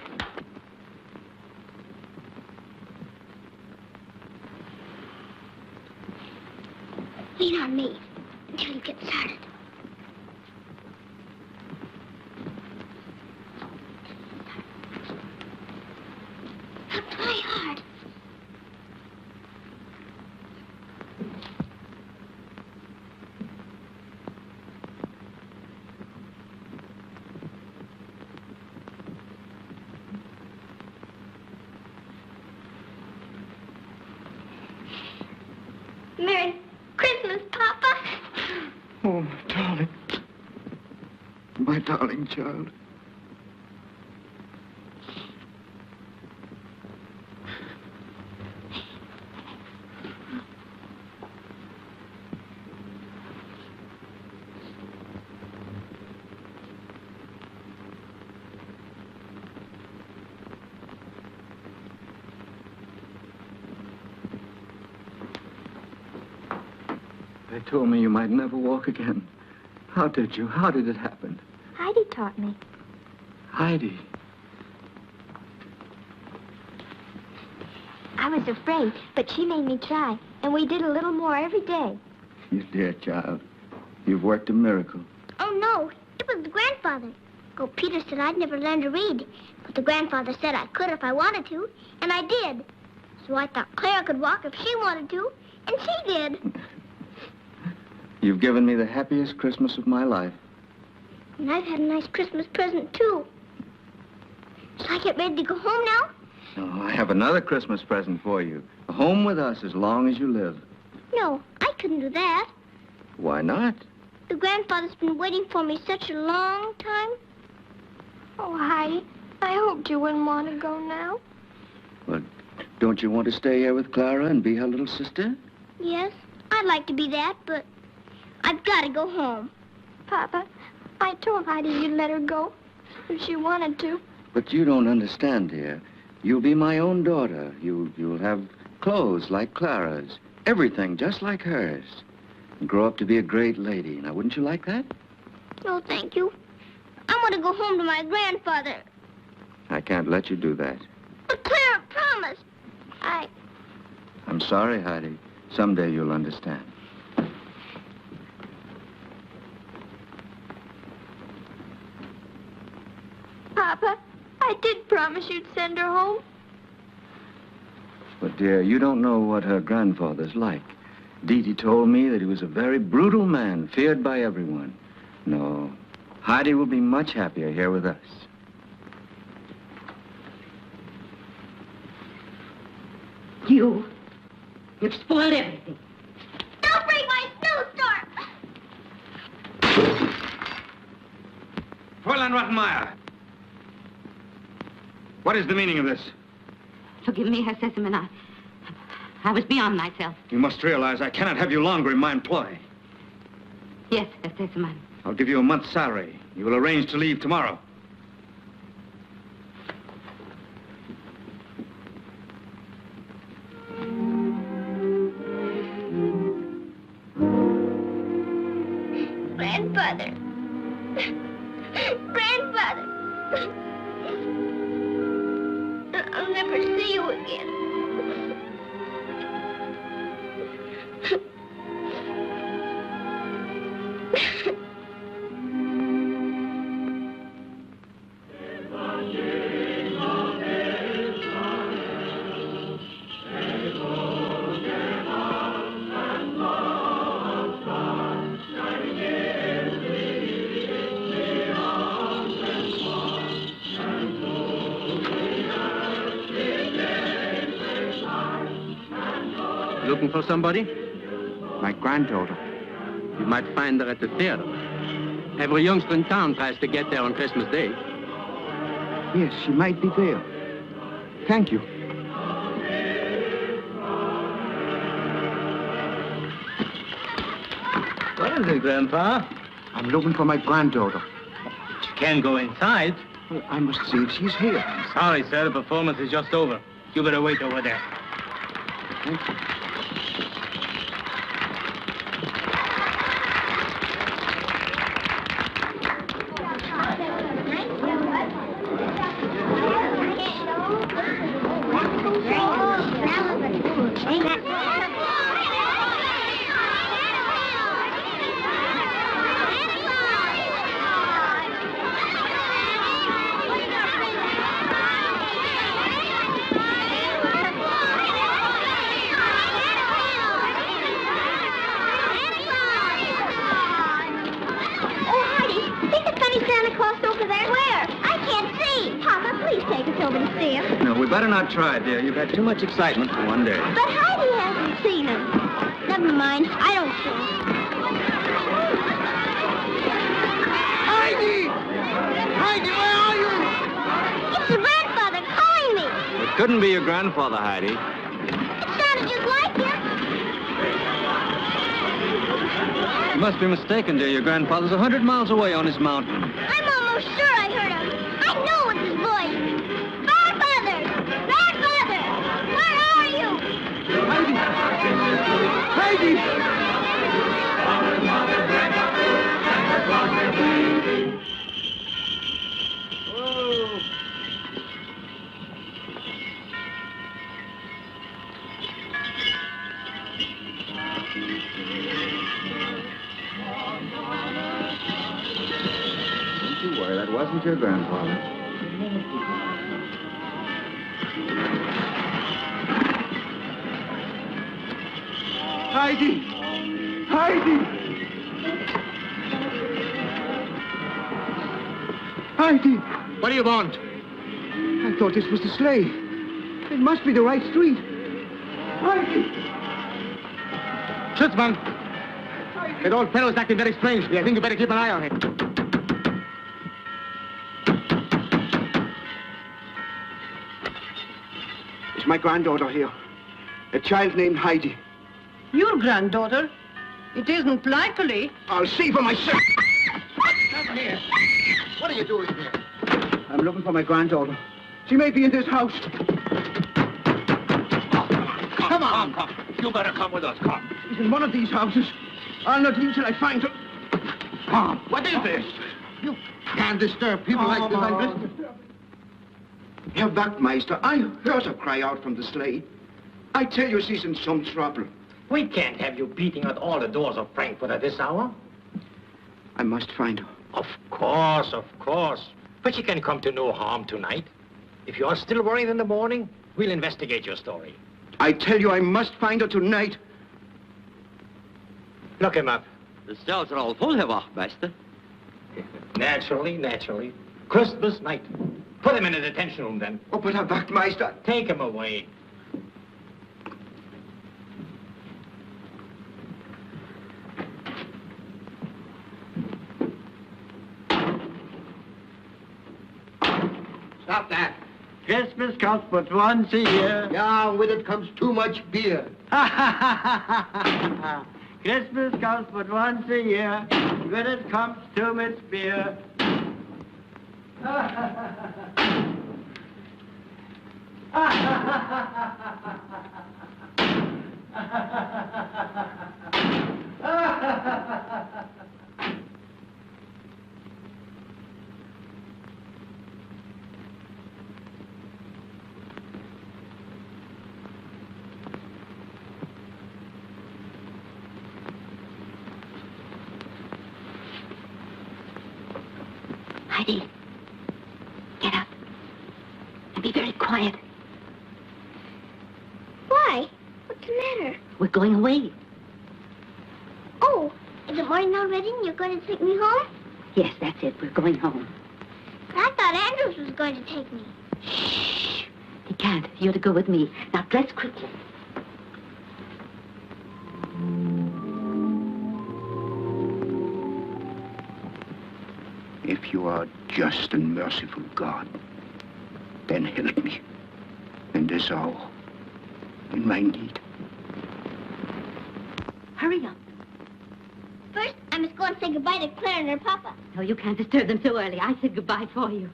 Lean on me until you get started. Now, Merry Christmas, Papa. Oh, my darling. My darling child. They told me you might never walk again. How did you? How did it happen? Heidi taught me. Heidi. I was afraid, but she made me try. And we did a little more every day. You dear child. You've worked a miracle. Oh, no. It was the grandfather. Oh, Peter said I'd never learn to read. But the grandfather said I could if I wanted to. And I did. So I thought Clara could walk if she wanted to. And she did. You've given me the happiest Christmas of my life. And I've had a nice Christmas present, too. Shall I get ready to go home now? Oh, I have another Christmas present for you. Home with us as long as you live. No, I couldn't do that. Why not? The grandfather's been waiting for me such a long time. Oh, Heidi, I hoped you wouldn't want to go now. Well, don't you want to stay here with Clara and be her little sister? Yes, I'd like to be that, but I've got to go home. Papa, I told Heidi you'd let her go if she wanted to. But you don't understand, dear. You'll be my own daughter. You'll have clothes like Clara's, everything just like hers. And grow up to be a great lady. Now, wouldn't you like that? No, thank you. I want to go home to my grandfather. I can't let you do that. But Clara promised. I'm sorry, Heidi. Someday you'll understand. Papa, I did promise you'd send her home. But, dear, you don't know what her grandfather's like. Dee Dee told me that he was a very brutal man, feared by everyone. No, Heidi will be much happier here with us. You've spoiled everything. Don't break my snowstorm! Fräulein Rottenmeier. What is the meaning of this? Forgive me, Herr Sessemann. I was beyond myself. You must realize I cannot have you longer in my employ. Yes, Herr Sessemann. I'll give you a month's salary. You will arrange to leave tomorrow. Grandfather. Grandfather. I'll never see you again. Looking for somebody? My granddaughter. You might find her at the theater. Every youngster in town tries to get there on Christmas Day. Yes, she might be there. Thank you. What is it, Grandpa? I'm looking for my granddaughter. She can't go inside. Well, I must see if she's here. Sorry, sir. The performance is just over. You better wait over there. Thank you. No, we better not try, dear. You've had too much excitement for one day. But Heidi hasn't seen him. Now, Never mind. I don't care. Heidi! Heidi, where are you? It's your grandfather calling me. It couldn't be your grandfather, Heidi. It sounded just like him. You must be mistaken, dear. Your grandfather's 100 miles away on his mountain. I'm almost sure I heard him. I know it's his voice. Grandfather! Grandfather! Where are you? Heidi! Don't you worry, that wasn't your grandfather. Heidi! Heidi! Heidi! What do you want? I thought this was the sleigh. It must be the right street. Heidi! Schutzmann! That old fellow's acting very strangely. I think you better keep an eye on him. Is my granddaughter here? A child named Heidi. Your granddaughter? It isn't likely. I'll see for myself. Come here. What are you doing here? I'm looking for my granddaughter. She may be in this house. Come on. You better come with us. Come. She's in one of these houses. I'll not leave till I find her. Come. What is this? You can't disturb people like this. Herr Wachtmeister, I heard her cry out from the sleigh. I tell you she's in some trouble. We can't have you beating at all the doors of Frankfurt at this hour. I must find her. Of course. But she can come to no harm tonight. If you are still worried in the morning, we'll investigate your story. I tell you I must find her tonight. Look him up. The cells are all full, Herr Wachtmeister. Naturally. Christmas night. Put him in a detention room, then. Oh, but Herr Wachtmeister... Take him away. Stop that. Christmas comes but once a year. Yeah, with it comes too much beer. Christmas comes but once a year. With it comes too much beer. Heidi, get up and be very quiet. Why? What's the matter? We're going away. Oh, is it morning already and you're going to take me home? Yes, that's it. We're going home. But I thought Andrews was going to take me. Shh. He can't. You're to go with me. Now, dress quickly. If you are just and merciful God, then help me in this hour, in my need. Hurry up. First, I must go and say goodbye to Clara and her papa. No, you can't disturb them so early. I said goodbye for you.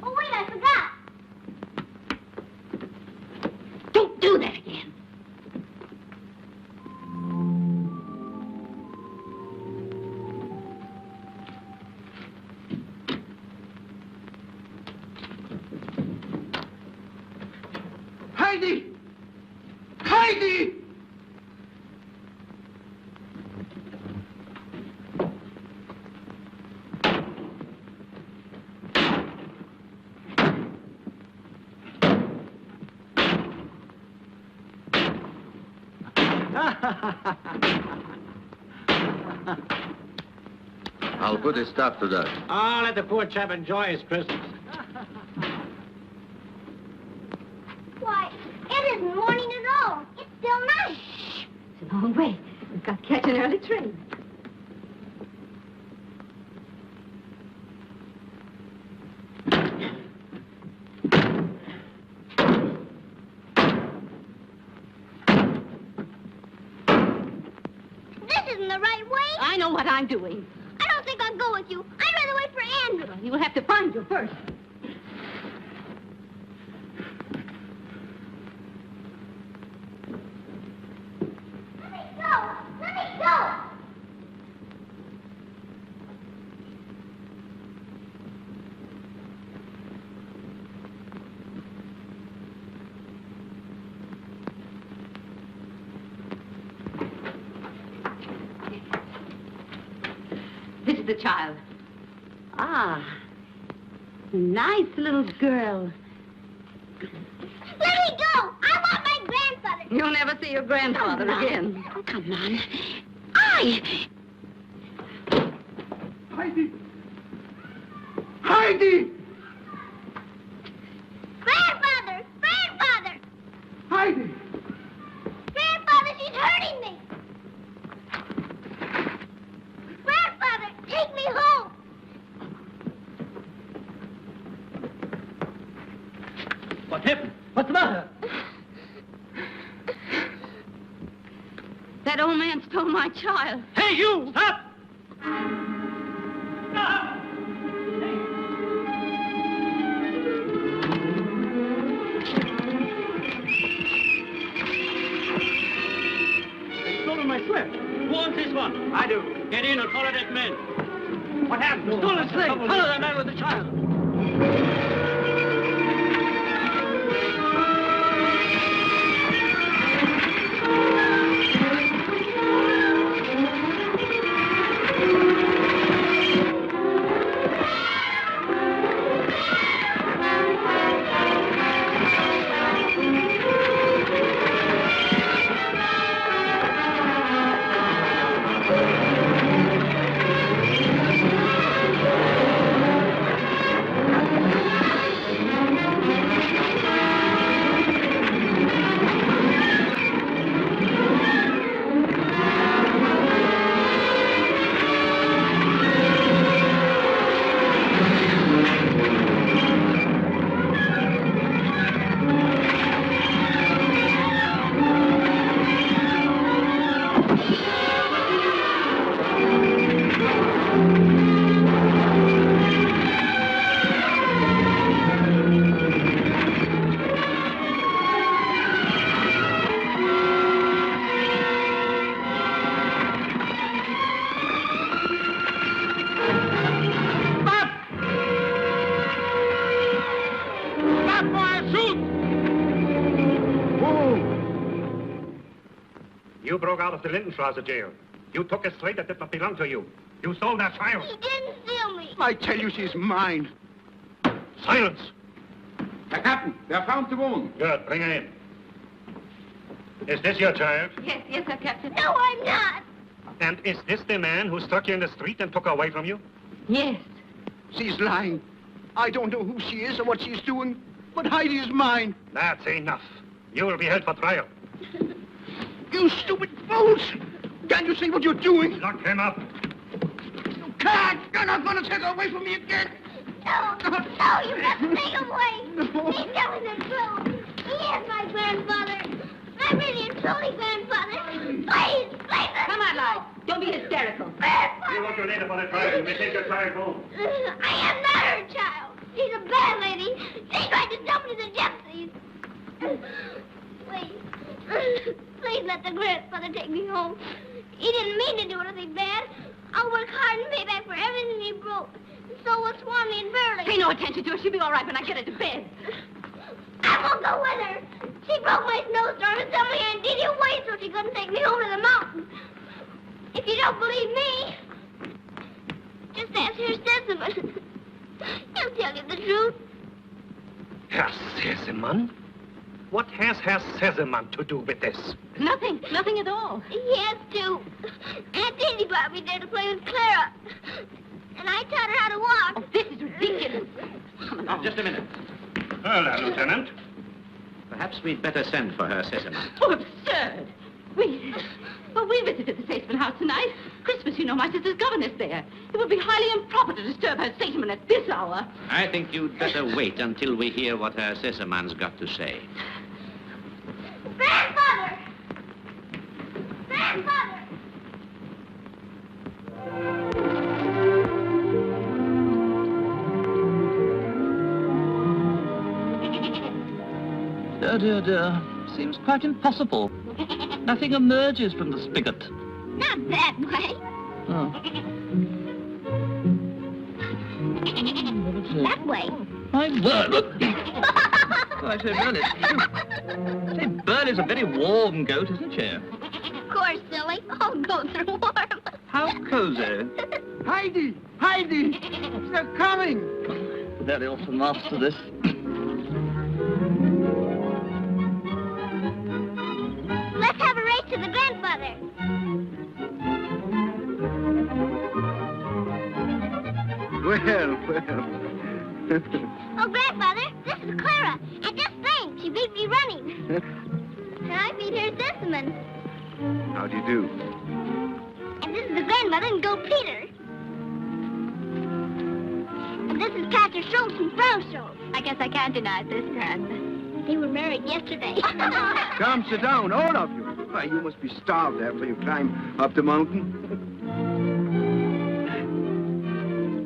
Oh, wait, I forgot. Don't do that again. Heidi! Heidi! I'll put a stop to that. Oh, let the poor chap enjoy his Christmas. Why, it isn't morning at all. It's still night. Long way. We've got to catch an early train. This isn't the right way. I know what I'm doing. I don't think I'll go with you. I'd rather wait for Andrew. You'll have to find you first. Let me go. Let me go. This is the child. Ah, nice little girl. Let me go. I want my grandfather. You'll never see your grandfather again. Come on. Heidi! Heidi! Grandfather! Grandfather! Heidi! Grandfather, she's hurting me. Grandfather, take me home. What happened? What's the matter? That old man stole my child. Hey, you! Stop! They stole my slip. Who owns this one? I do. Get in and follow that man. What happened? Stole his slave. Follow that man with the child. You broke out of the Lindenstrasse jail. You took a slate that did not belong to you. You stole that child. He didn't steal me. I tell you, she's mine. Silence! Herr Captain, they're found the wound. Good, bring her in. Is this your child? Yes, yes, sir, Captain. No, I'm not. And is this the man who struck you in the street and took her away from you? Yes. She's lying. I don't know who she is or what she's doing, but Heidi is mine. That's enough. You will be held for trial. You stupid fools! Can't you see what you're doing? Lock him up. You can't! You're not going to take her away from me again! No, no, you must take him away. He's telling the truth. He is my grandfather. I'm really and truly grandfather. Please, please. Come on, Lyle. Don't be hysterical. Grandfather. You want your later for the trial. You may take your child home. I am not her child. She's a bad lady. She tried to sell me to the gypsies. Please. Please let the grandfather take me home. He didn't mean to do anything bad. I'll work hard and pay back for everything he broke. And so will Swanee and Burley. Pay no attention to her. She'll be all right when I get her to bed. I won't go with her. She broke my snowstorm and sent my Aunt Didi away so she couldn't take me home to the mountain. If you don't believe me, just ask Herr Sesemann. He'll tell you the truth. Herr Sesemann? What has Herr Sesemann to do with this? Nothing. Nothing at all. He has to. Aunt Didi brought me there to play with Klara. And I taught her how to walk. Oh, this is ridiculous. Come along. Just a minute. Well, Lieutenant. Perhaps we'd better send for Herr Sesemann. Oh, absurd. We... Well, we visited the statesman house tonight. Christmas, you know, my sister's governess there. It would be highly improper to disturb her statement at this hour. I think you'd better wait until we hear what Herr Seseman's got to say. Grandfather! Grandfather! Dear, dear, dear. Seems quite impossible. Nothing emerges from the spigot. Not that way. Oh. That way. My word, look. Oh, I say, Bernie. Say, Bernie's a very warm goat, isn't she? Of course, silly. All goats are warm. How cozy. Heidi! Heidi! They're coming! Very often after this. Let's have a race to the grandfather. Well. Oh, grandfather, this is Klara. And just think, she beat me running. And I beat her Sesemann. How do you do? And this is the grandmother and goat Peter. And this is Pastor Schultz and Frau Schultz. I guess I can't deny it this time. They were married yesterday. Come, sit down, all of you. Why, you must be starved after you climb up the mountain.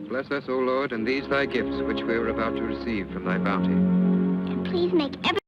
Bless us, O Lord, and these thy gifts which we are about to receive from thy bounty. And please make every...